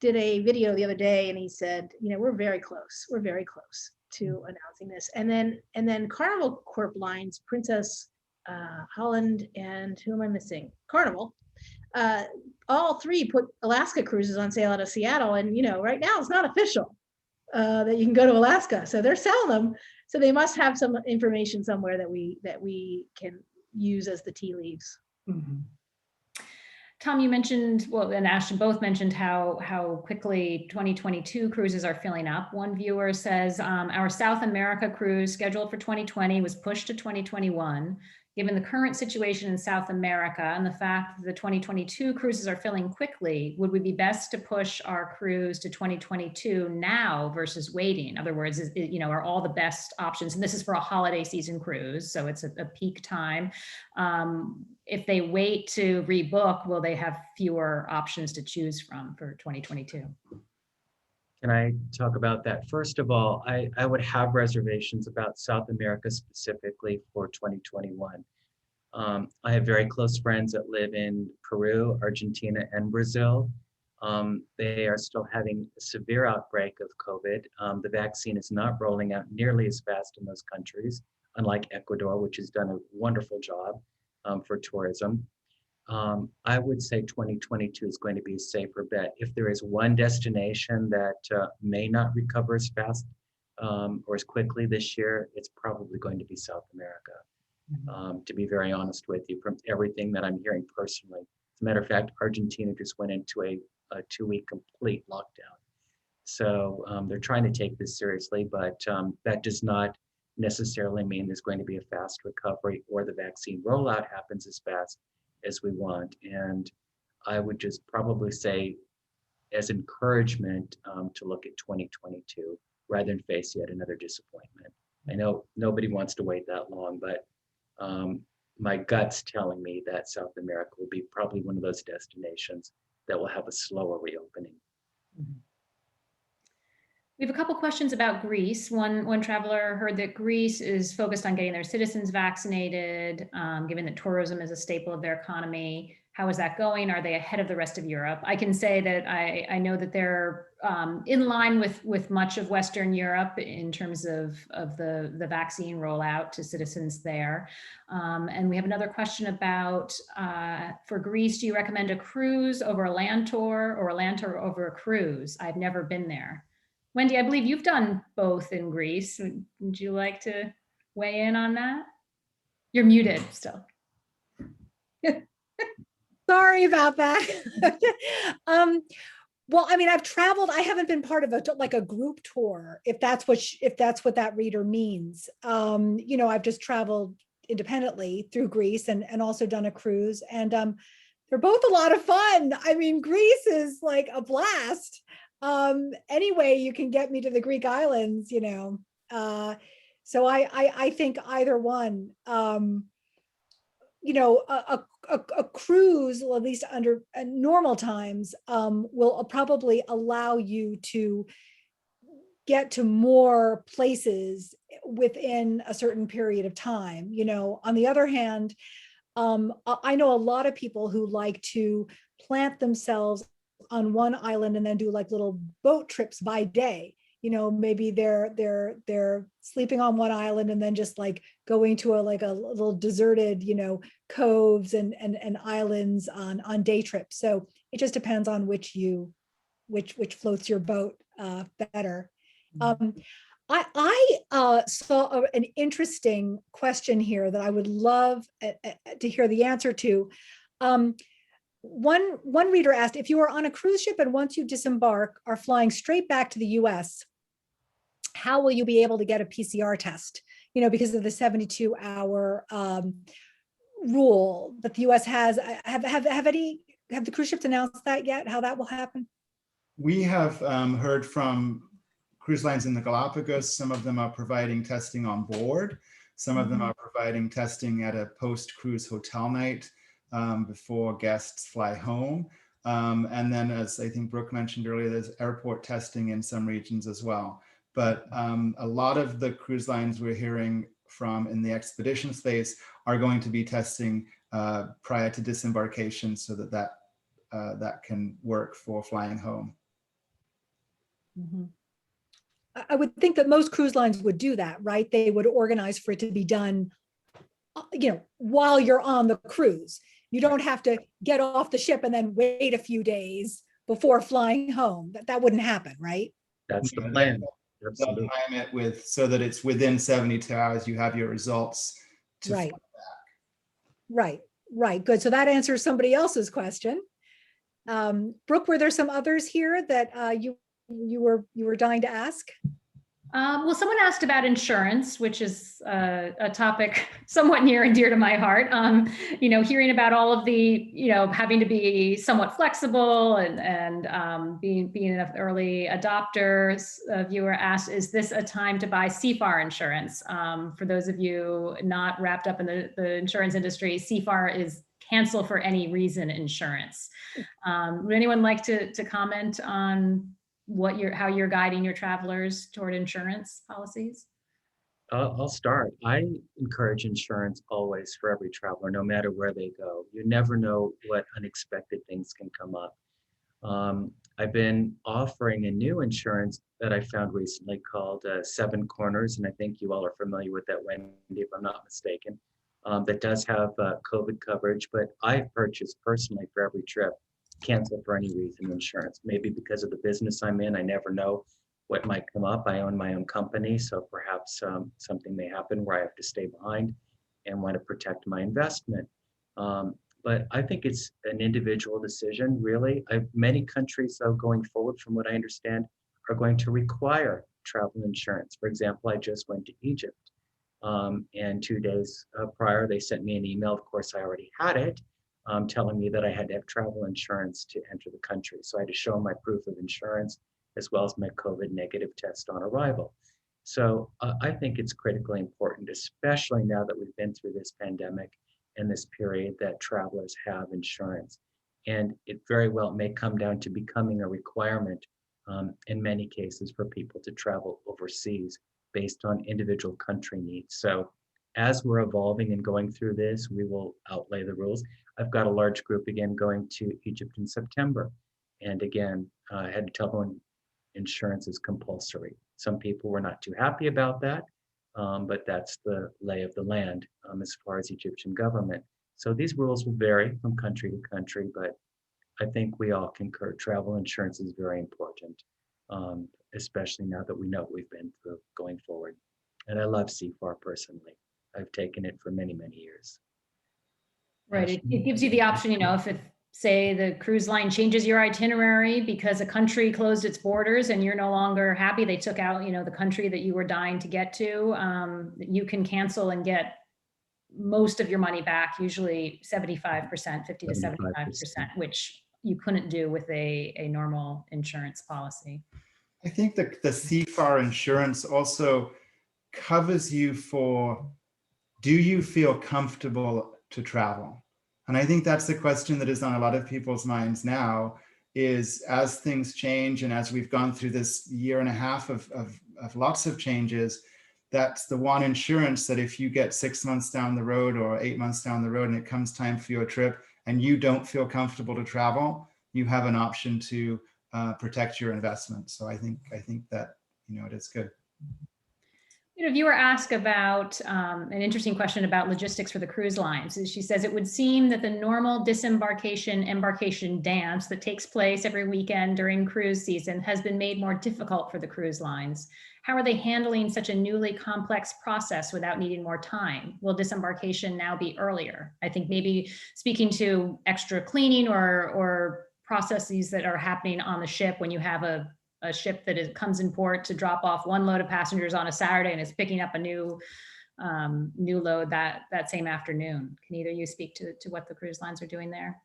did a video the other day, and he said, you know, we're very close to announcing this. And then Carnival Corp lines, Princess Holland, and who am I missing? Carnival. All three put Alaska cruises on sale out of Seattle, and you know, right now it's not official that you can go to Alaska, so they're selling them. So they must have some information somewhere that we can use as the tea leaves. Mm-hmm. Tom, you mentioned, well, and Ashton both mentioned how quickly 2022 cruises are filling up. One viewer says our South America cruise scheduled for 2020 was pushed to 2021. Given the current situation in South America and the fact that the 2022 cruises are filling quickly, would we be best to push our cruise to 2022 now versus waiting? In other words, are all the best options, and this is for a holiday season cruise, so it's a peak time. If they wait to rebook, will they have fewer options to choose from for 2022? Can I talk about that? First of all, I would have reservations about South America specifically for 2021. I have very close friends that live in Peru, Argentina, and Brazil. They are still having a severe outbreak of COVID. The vaccine is not rolling out nearly as fast in those countries, unlike Ecuador, which has done a wonderful job for tourism. I would say 2022 is going to be a safer bet. If there is one destination that may not recover as fast or as quickly this year, it's probably going to be South America. To be very honest with you, from everything that I'm hearing personally. As a matter of fact, Argentina just went into a 2-week complete lockdown. So they're trying to take this seriously, but that does not necessarily mean there's going to be a fast recovery or the vaccine rollout happens as fast as we want. And I would just probably say as encouragement to look at 2022 rather than face yet another disappointment. I know nobody wants to wait that long, but my gut's telling me that South America will be probably one of those destinations that will have a slower reopening. We have a couple questions about Greece. One traveler heard that Greece is focused on getting their citizens vaccinated, given that tourism is a staple of their economy. How is that going? Are they ahead of the rest of Europe? I can say that I know that they're in line with much of Western Europe in terms of the vaccine rollout to citizens there. And we have another question about, for Greece, do you recommend a cruise over a land tour or a land tour over a cruise? I've never been there. Wendy, I believe you've done both in Greece. Would you like to weigh in on that? You're muted still. Sorry about that. Well, I mean, I've traveled. I haven't been part of a group tour, if that's what that reader means. I've just traveled independently through Greece and also done a cruise, and they're both a lot of fun. I mean, Greece is like a blast. Anyway, you can get me to the Greek islands, so I think either one. A cruise, well, at least under normal times, will probably allow you to get to more places within a certain period of time. On the other hand, I know a lot of people who like to plant themselves on one island and then do like little boat trips by day. Maybe they're sleeping on one island and then just like going to a little deserted, coves and islands on day trips. So it just depends on which floats your boat better. I saw an interesting question here that I would love to hear the answer to. One reader asked, if you are on a cruise ship and once you disembark are flying straight back to the US, how will you be able to get a PCR test? Because of the 72-hour rule that the US has. Have the cruise ships announced that yet? How that will happen? We have heard from cruise lines in the Galapagos. Some of them are providing testing on board. Some of them are providing testing at a post-cruise hotel night before guests fly home. And then, as I think Brooke mentioned earlier, there's airport testing in some regions as well. But a lot of the cruise lines we're hearing from in the expedition space are going to be testing prior to disembarkation so that can work for flying home. I would think that most cruise lines would do that, right? They would organize for it to be done, while you're on the cruise. You don't have to get off the ship and then wait a few days before flying home. That wouldn't happen, right? That's the plan. They'll time it so that it's within 72 hours, you have your results to Right. fly back. Right. Good. So that answers somebody else's question. Brooke, were there some others here that you were dying to ask? Well, someone asked about insurance, which is a topic somewhat near and dear to my heart. Hearing about all of the, having to be somewhat flexible and being an early adopter. A viewer asked, is this a time to buy CFAR insurance? For those of you not wrapped up in the insurance industry, CFAR is cancel for any reason insurance. Would anyone like to comment on how you're guiding your travelers toward insurance policies? I'll start. I encourage insurance always for every traveler, no matter where they go. You never know what unexpected things can come up. I've been offering a new insurance that I found recently called Seven Corners, and I think you all are familiar with that, Wendy, if I'm not mistaken, that does have COVID coverage, but I've purchased personally for every trip, cancel for any reason insurance, maybe because of the business I'm in. I never know what might come up. I own my own company, so perhaps something may happen where I have to stay behind and want to protect my investment. But I think it's an individual decision, really. Many countries, though, going forward, from what I understand, are going to require travel insurance. For example, I just went to Egypt, and 2 days prior, they sent me an email. Of course, I already had it, telling me that I had to have travel insurance to enter the country. So I had to show my proof of insurance as well as my COVID negative test on arrival. So I think it's critically important, especially now that we've been through this pandemic and this period, that travelers have insurance. And it very well may come down to becoming a requirement in many cases for people to travel overseas based on individual country needs. So as we're evolving and going through this, we will outlay the rules. I've got a large group again going to Egypt in September. And again, I had to tell everyone insurance is compulsory. Some people were not too happy about that, but that's the lay of the land as far as Egyptian government. So these rules will vary from country to country, but I think we all concur travel insurance is very important, especially now that we know what we've been through going forward. And I love CFAR personally. I've taken it for many, many years. Right. It gives you the option, if say the cruise line changes your itinerary because a country closed its borders and you're no longer happy, they took out, the country that you were dying to get to, you can cancel and get most of your money back, usually 75%, 50 to 75%, which you couldn't do with a normal insurance policy. I think the CFAR insurance also covers you for, do you feel comfortable to travel? And I think that's the question that is on a lot of people's minds now, is as things change and as we've gone through this year and a half of lots of changes, that's the one insurance that if you get 6 months down the road or 8 months down the road and it comes time for your trip and you don't feel comfortable to travel, you have an option to protect your investment. So I think that, it is good. Viewer asked about an interesting question about logistics for the cruise lines. She says, it would seem that the normal disembarkation embarkation dance that takes place every weekend during cruise season has been made more difficult for the cruise lines. How are they handling such a newly complex process without needing more time? Will disembarkation now be earlier? I think maybe speaking to extra cleaning or processes that are happening on the ship when you have a ship that comes in port to drop off one load of passengers on a Saturday and is picking up a new load that same afternoon. Can either of you speak to what the cruise lines are doing there?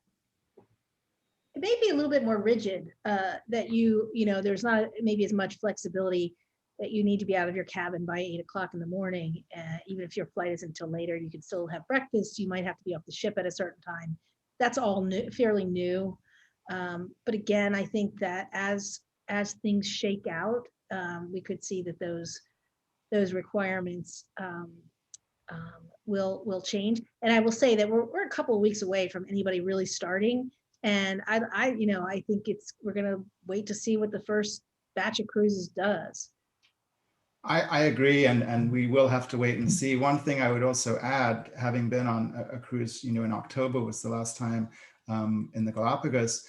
It may be a little bit more rigid, that there's not maybe as much flexibility that you need to be out of your cabin by 8 o'clock in the morning. Even if your flight isn't until later, you can still have breakfast. You might have to be off the ship at a certain time. That's all new, fairly new. But again, I think that as things shake out, we could see that those requirements will change. And I will say that we're a couple of weeks away from anybody really starting. And I think we're going to wait to see what the first batch of cruises does. I agree, and we will have to wait and see. One thing I would also add, having been on a cruise, in October was the last time in the Galapagos,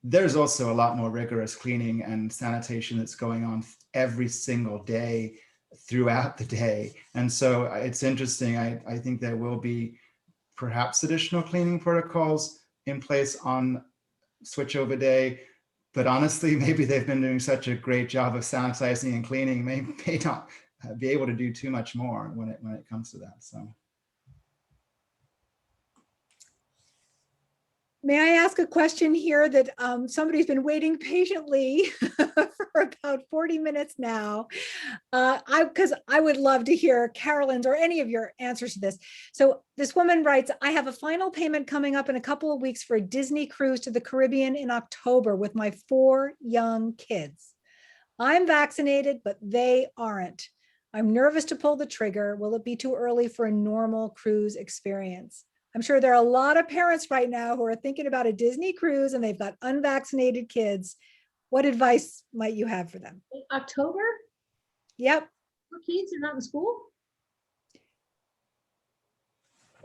there's also a lot more rigorous cleaning and sanitation that's going on every single day throughout the day. And so it's interesting. I think there will be perhaps additional cleaning protocols in place on switchover day. But honestly, maybe they've been doing such a great job of sanitizing and cleaning, may not be able to do too much more when it comes to that. So. May I ask a question here that somebody's been waiting patiently for about 40 minutes now? Because I would love to hear Carolyn's or any of your answers to this. So this woman writes, I have a final payment coming up in a couple of weeks for a Disney cruise to the Caribbean in October with my 4 young kids. I'm vaccinated, but they aren't. I'm nervous to pull the trigger. Will it be too early for a normal cruise experience? I'm sure there are a lot of parents right now who are thinking about a Disney cruise and they've got unvaccinated kids. What advice might you have for them? October? Yep. For kids are not in school?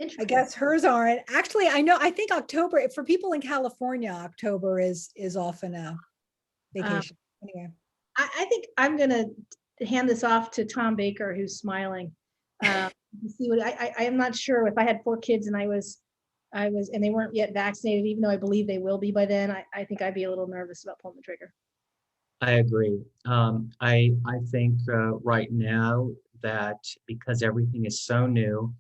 I guess hers aren't. Actually, I think October, for people in California, October is often a vacation. Anyway. I think I'm going to hand this off to Tom Baker, who's smiling. See what I am not sure if I had 4 kids and I was and they weren't yet vaccinated, even though I believe they will be by then. I think I'd be a little nervous about pulling the trigger. I agree. I think right now that because everything is so new,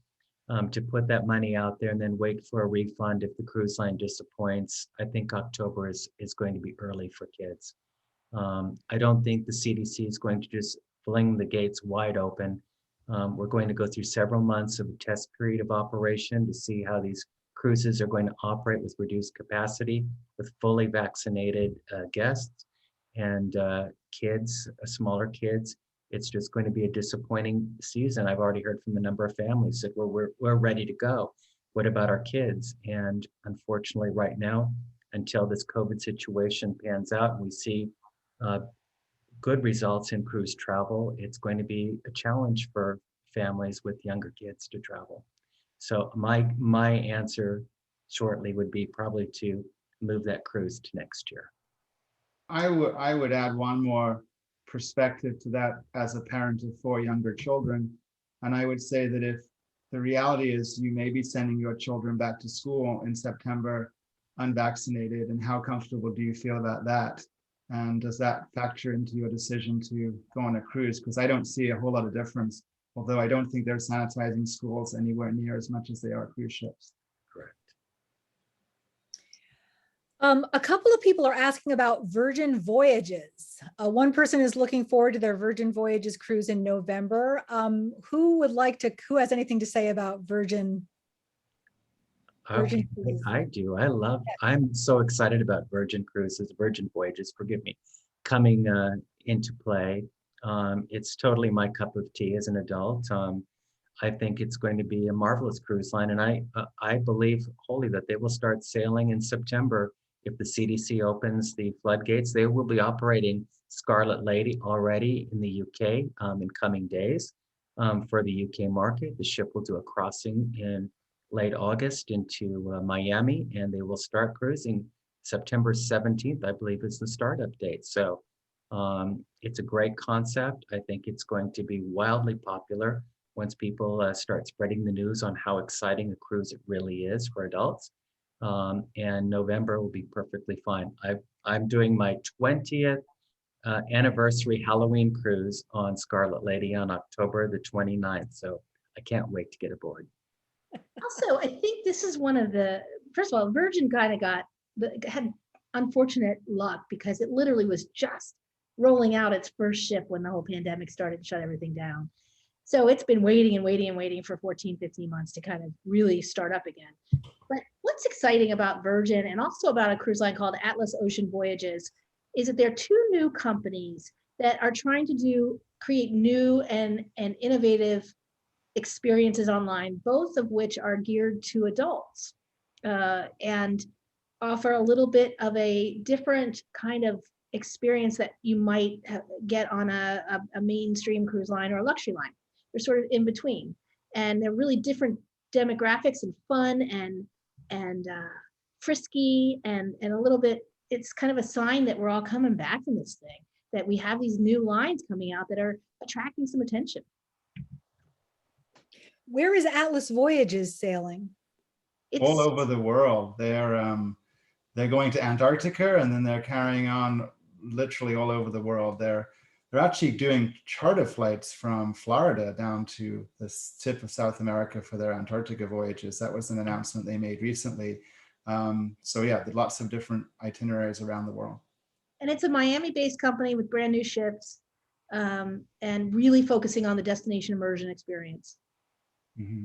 to put that money out there and then wait for a refund if the cruise line disappoints, I think October is going to be early for kids. I don't think the CDC is going to just fling the gates wide open. We're going to go through several months of a test period of operation to see how these cruises are going to operate with reduced capacity, with fully vaccinated guests and kids, smaller kids. It's just going to be a disappointing season. I've already heard from a number of families that we're ready to go. What about our kids? And unfortunately, right now, until this COVID situation pans out and we see good results in cruise travel, it's going to be a challenge for families with younger kids to travel. So my answer shortly would be probably to move that cruise to next year. I would add one more perspective to that as a parent of 4 younger children. And I would say that if the reality is you may be sending your children back to school in September unvaccinated, and how comfortable do you feel about that? And does that factor into your decision to go on a cruise? Because I don't see a whole lot of difference, although I don't think they're sanitizing schools anywhere near as much as they are cruise ships. Correct. A couple of people are asking about Virgin Voyages. One person is looking forward to their Virgin Voyages cruise in November. Who has anything to say about Virgin? Okay, I do. I'm so excited about Virgin Cruises, Virgin Voyages, forgive me, coming into play. It's totally my cup of tea as an adult. I think it's going to be a marvelous cruise line, and I believe wholly that they will start sailing in September. If the CDC opens the floodgates, they will be operating Scarlet Lady already in the UK in coming days for the UK market. The ship will do a crossing in late August into Miami, and they will start cruising September 17th, I believe is the startup date. So it's a great concept. I think it's going to be wildly popular once people start spreading the news on how exciting a cruise it really is for adults. And November will be perfectly fine. I'm doing my 20th anniversary Halloween cruise on Scarlet Lady on October the 29th. So I can't wait to get aboard. Also, I think this is one of the, first of all, Virgin kind of had unfortunate luck because it literally was just rolling out its first ship when the whole pandemic started to shut everything down. So it's been waiting and waiting and waiting for 14, 15 months to kind of really start up again. But what's exciting about Virgin and also about a cruise line called Atlas Ocean Voyages is that there are 2 new companies that are trying to create new and innovative experiences online, both of which are geared to adults and offer a little bit of a different kind of experience that you might get on a mainstream cruise line or a luxury line. They're sort of in between, and they're really different demographics and fun and frisky and a little bit. It's kind of a sign that we're all coming back from this thing, that we have these new lines coming out that are attracting some attention. Where is Atlas Voyages sailing? All over the world. They're they're going to Antarctica, and then they're carrying on literally all over the world. They're actually doing charter flights from Florida down to the tip of South America for their Antarctica voyages. That was an announcement they made recently. So yeah, lots of different itineraries around the world. And it's a Miami-based company with brand new ships, and really focusing on the destination immersion experience. Mm-hmm.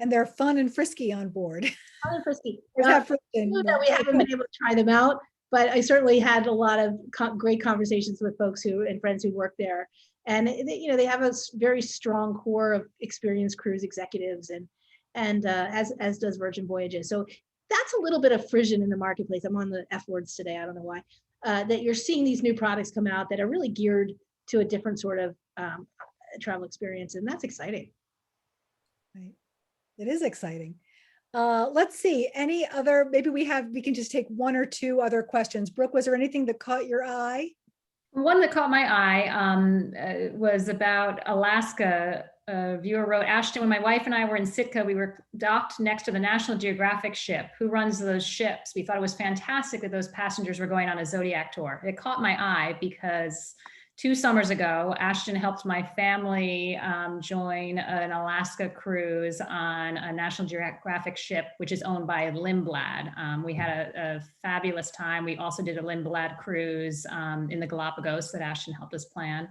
And they're fun and frisky on board. Fun and frisky. There's that friction, True that we haven't been able to try them out, but I certainly had a lot of great conversations with folks and friends who work there. And they have a very strong core of experienced cruise executives, and as does Virgin Voyages. So that's a little bit of frisson in the marketplace. I'm on the F words today. I don't know why. That you're seeing these new products come out that are really geared to a different sort of travel experience, and that's exciting. Right. It is exciting. Let's see, any other, maybe we can just take one or two other questions. Brooke, was there anything that caught your eye? One that caught my eye was about Alaska. A viewer wrote, Ashton, when my wife and I were in Sitka, we were docked next to the National Geographic ship. Who runs those ships? We thought it was fantastic that those passengers were going on a Zodiac tour. It caught my eye because 2 summers ago, Ashton helped my family join an Alaska cruise on a National Geographic ship, which is owned by Lindblad. We had a fabulous time. We also did a Lindblad cruise in the Galapagos that Ashton helped us plan.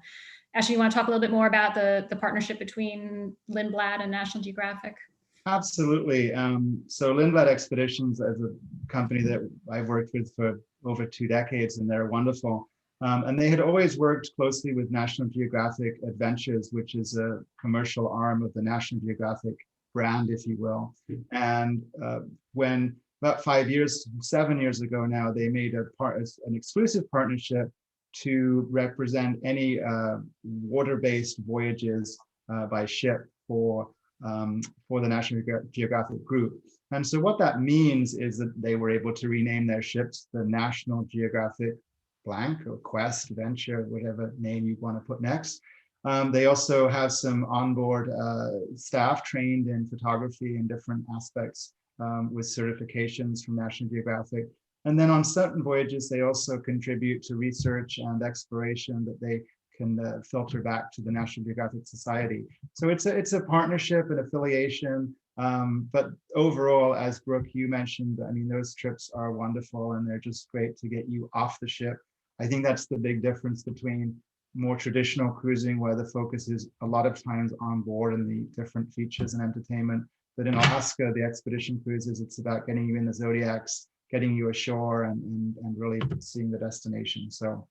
Ashton, you want to talk a little bit more about the partnership between Lindblad and National Geographic? Absolutely. So Lindblad Expeditions is a company that I've worked with for over 2 decades, and they're wonderful. And they had always worked closely with National Geographic Adventures, which is a commercial arm of the National Geographic brand, if you will. And when about 7 years ago now, they made an exclusive partnership to represent any water-based voyages by ship for the National Geographic Group. And so what that means is that they were able to rename their ships the National Geographic blank or Quest, Venture, whatever name you want to put next. They also have some onboard staff trained in photography and different aspects with certifications from National Geographic. And then on certain voyages, they also contribute to research and exploration that they can filter back to the National Geographic Society. So it's a partnership and affiliation. But overall, as Brooke, you mentioned, I mean, those trips are wonderful and they're just great to get you off the ship. I think that's the big difference between more traditional cruising, where the focus is a lot of times on board and the different features and entertainment. But in Alaska, the expedition cruises, it's about getting you in the Zodiacs, getting you ashore and really seeing the destination. So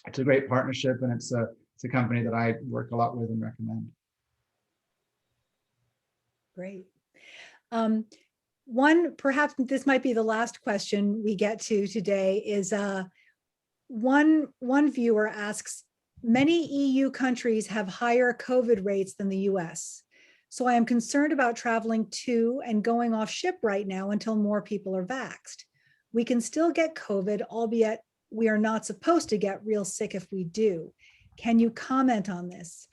it's a great partnership, and it's a company that I work a lot with and recommend. Great. One, perhaps this might be the last question we get to today, is one viewer asks, many EU countries have higher COVID rates than the US. So I am concerned about traveling to and going off ship right now until more people are vaxxed. We can still get COVID, albeit we are not supposed to get real sick if we do. Can you comment on this?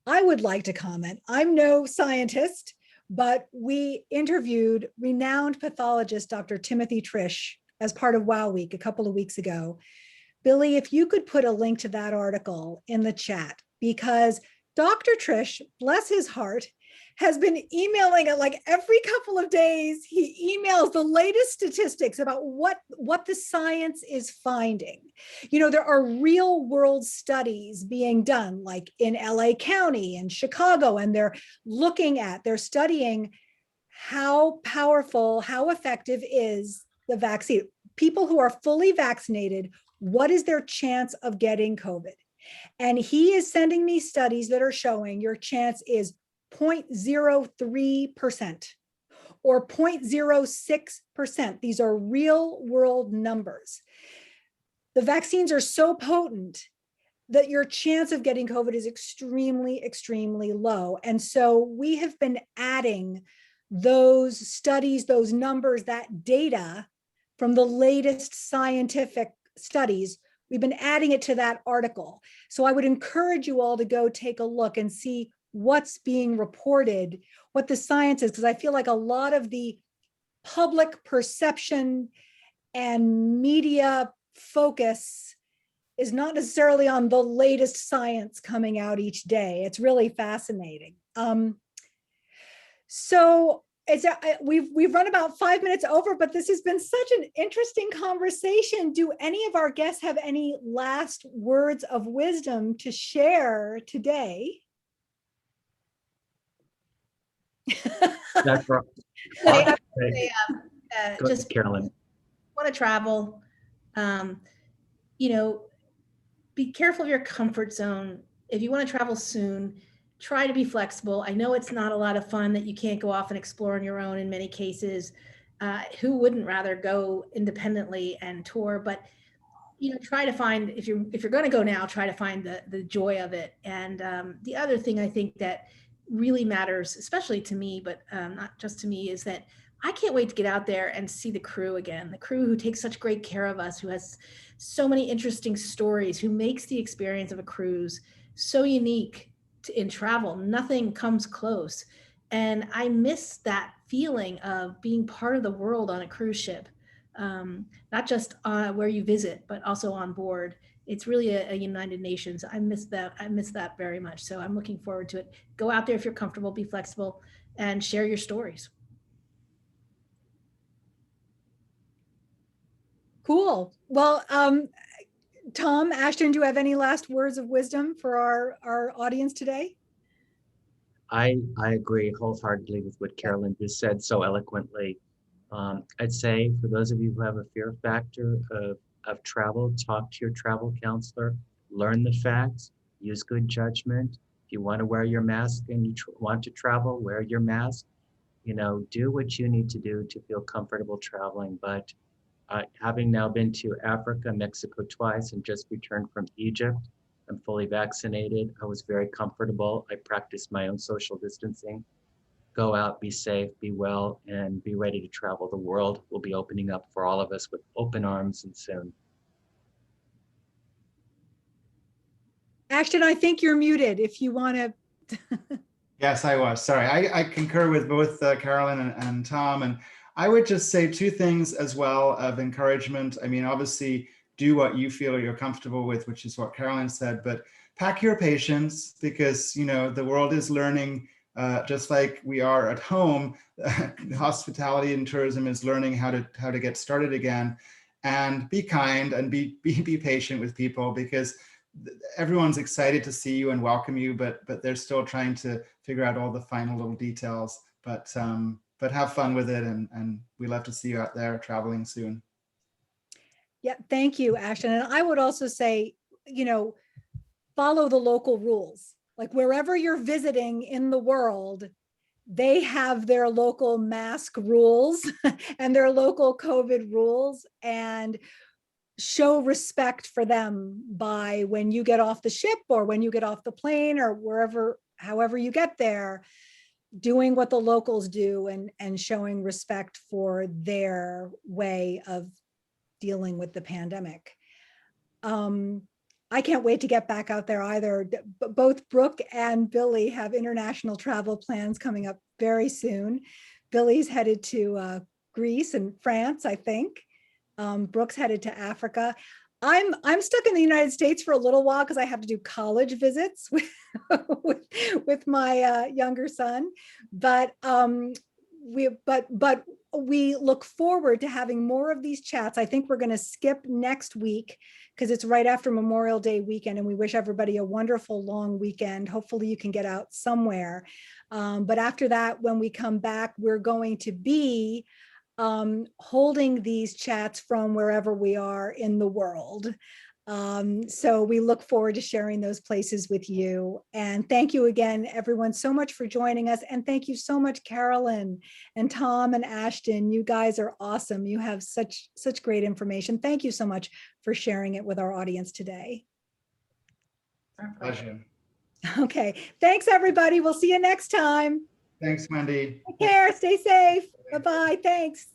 I would like to comment. I'm no scientist, but we interviewed renowned pathologist, Dr. Timothy Trish, as part of WOW Week a couple of weeks ago. Billy, if you could put a link to that article in the chat, because Dr. Trish, bless his heart, has been emailing it like every couple of days. He emails the latest statistics about what the science is finding. You know, there are real world studies being done, like in LA County and Chicago, and they're studying how powerful, how effective is the vaccine. People who are fully vaccinated, what is their chance of getting COVID? And he is sending me studies that are showing your chance is 0.03% or 0.06%. These are real world numbers. The vaccines are so potent that your chance of getting COVID is extremely, extremely low. And so we have been adding those studies, those numbers, that data from the latest scientific studies. We've been adding it to that article. So I would encourage you all to go take a look and see what's being reported, what the science is, because I feel like a lot of the public perception and media focus is not necessarily on the latest science coming out each day. It's really fascinating. So we've run about 5 minutes over, but this has been such an interesting conversation. Do any of our guests have any last words of wisdom to share today? That's right. I I'll would say- say, Go ahead, just Carolyn. want to travel, you know, be careful of your comfort zone. If you want to travel soon, try to be flexible. I know it's not a lot of fun that you can't go off and explore on your own in many cases. Who wouldn't rather go independently and tour? But you know, try to find, if you're going to go now, try to find the joy of it. And the other thing I think that really matters, especially to me, but not just to me, is that I can't wait to get out there and see the crew again. The crew who takes such great care of us, who has so many interesting stories, who makes the experience of a cruise so unique in travel. Nothing comes close. And I miss that feeling of being part of the world on a cruise ship. Not just where you visit, but also on board. It's really a United Nations. I miss that. I miss that very much. So I'm looking forward to it. Go out there if you're comfortable, be flexible, and share your stories. Cool. Well, Tom, Ashton, do you have any last words of wisdom for our audience today? I agree wholeheartedly with what Carolyn just said so eloquently. I'd say for those of you who have a fear factor of travel, talk to your travel counselor, learn the facts, use good judgment. If you want to wear your mask and you want to travel, wear your mask. You know, do what you need to do to feel comfortable traveling. But having now been to Africa, Mexico twice, and just returned from Egypt, I'm fully vaccinated. I was very comfortable. I practiced my own social distancing. Go out, be safe, be well, and be ready to travel. The world will be opening up for all of us with open arms and soon. Ashton, I think you're muted if you want to. Yes, I was. Sorry. I concur with both Carolyn and Tom. And I would just say two things as well of encouragement. I mean, obviously, do what you feel you're comfortable with, which is what Carolyn said, but pack your patience because, you know, the world is learning just like we are at home. Hospitality and tourism is learning how to get started again, and be kind and be patient with people because everyone's excited to see you and welcome you, but they're still trying to figure out all the final little details. But have fun with it, and we love to see you out there traveling soon. Yeah, thank you, Ashton. And I would also say, you know, follow the local rules. Like wherever you're visiting in the world, they have their local mask rules and their local COVID rules, and show respect for them by when you get off the ship or when you get off the plane or wherever, however you get there, doing what the locals do and showing respect for their way of dealing with the pandemic. I can't wait to get back out there either. Both Brooke and Billy have international travel plans coming up very soon. Billy's headed to Greece and France, I think. Brooke's headed to Africa. I'm stuck in the United States for a little while because I have to do college visits with my younger son. But we look forward to having more of these chats. I think we're going to skip next week because it's right after Memorial Day weekend, and we wish everybody a wonderful long weekend. Hopefully you can get out somewhere. But after that, when we come back, we're going to be holding these chats from wherever we are in the world. So we look forward to sharing those places with you. And thank you again, everyone, so much for joining us. And thank you so much, Carolyn and Tom and Ashton. You guys are awesome. You have such great information. Thank you so much for sharing it with our audience today. Our pleasure. Pleasure. Okay, thanks, everybody. We'll see you next time. Thanks, Wendy. Take care. Stay safe. Bye-bye. Thanks.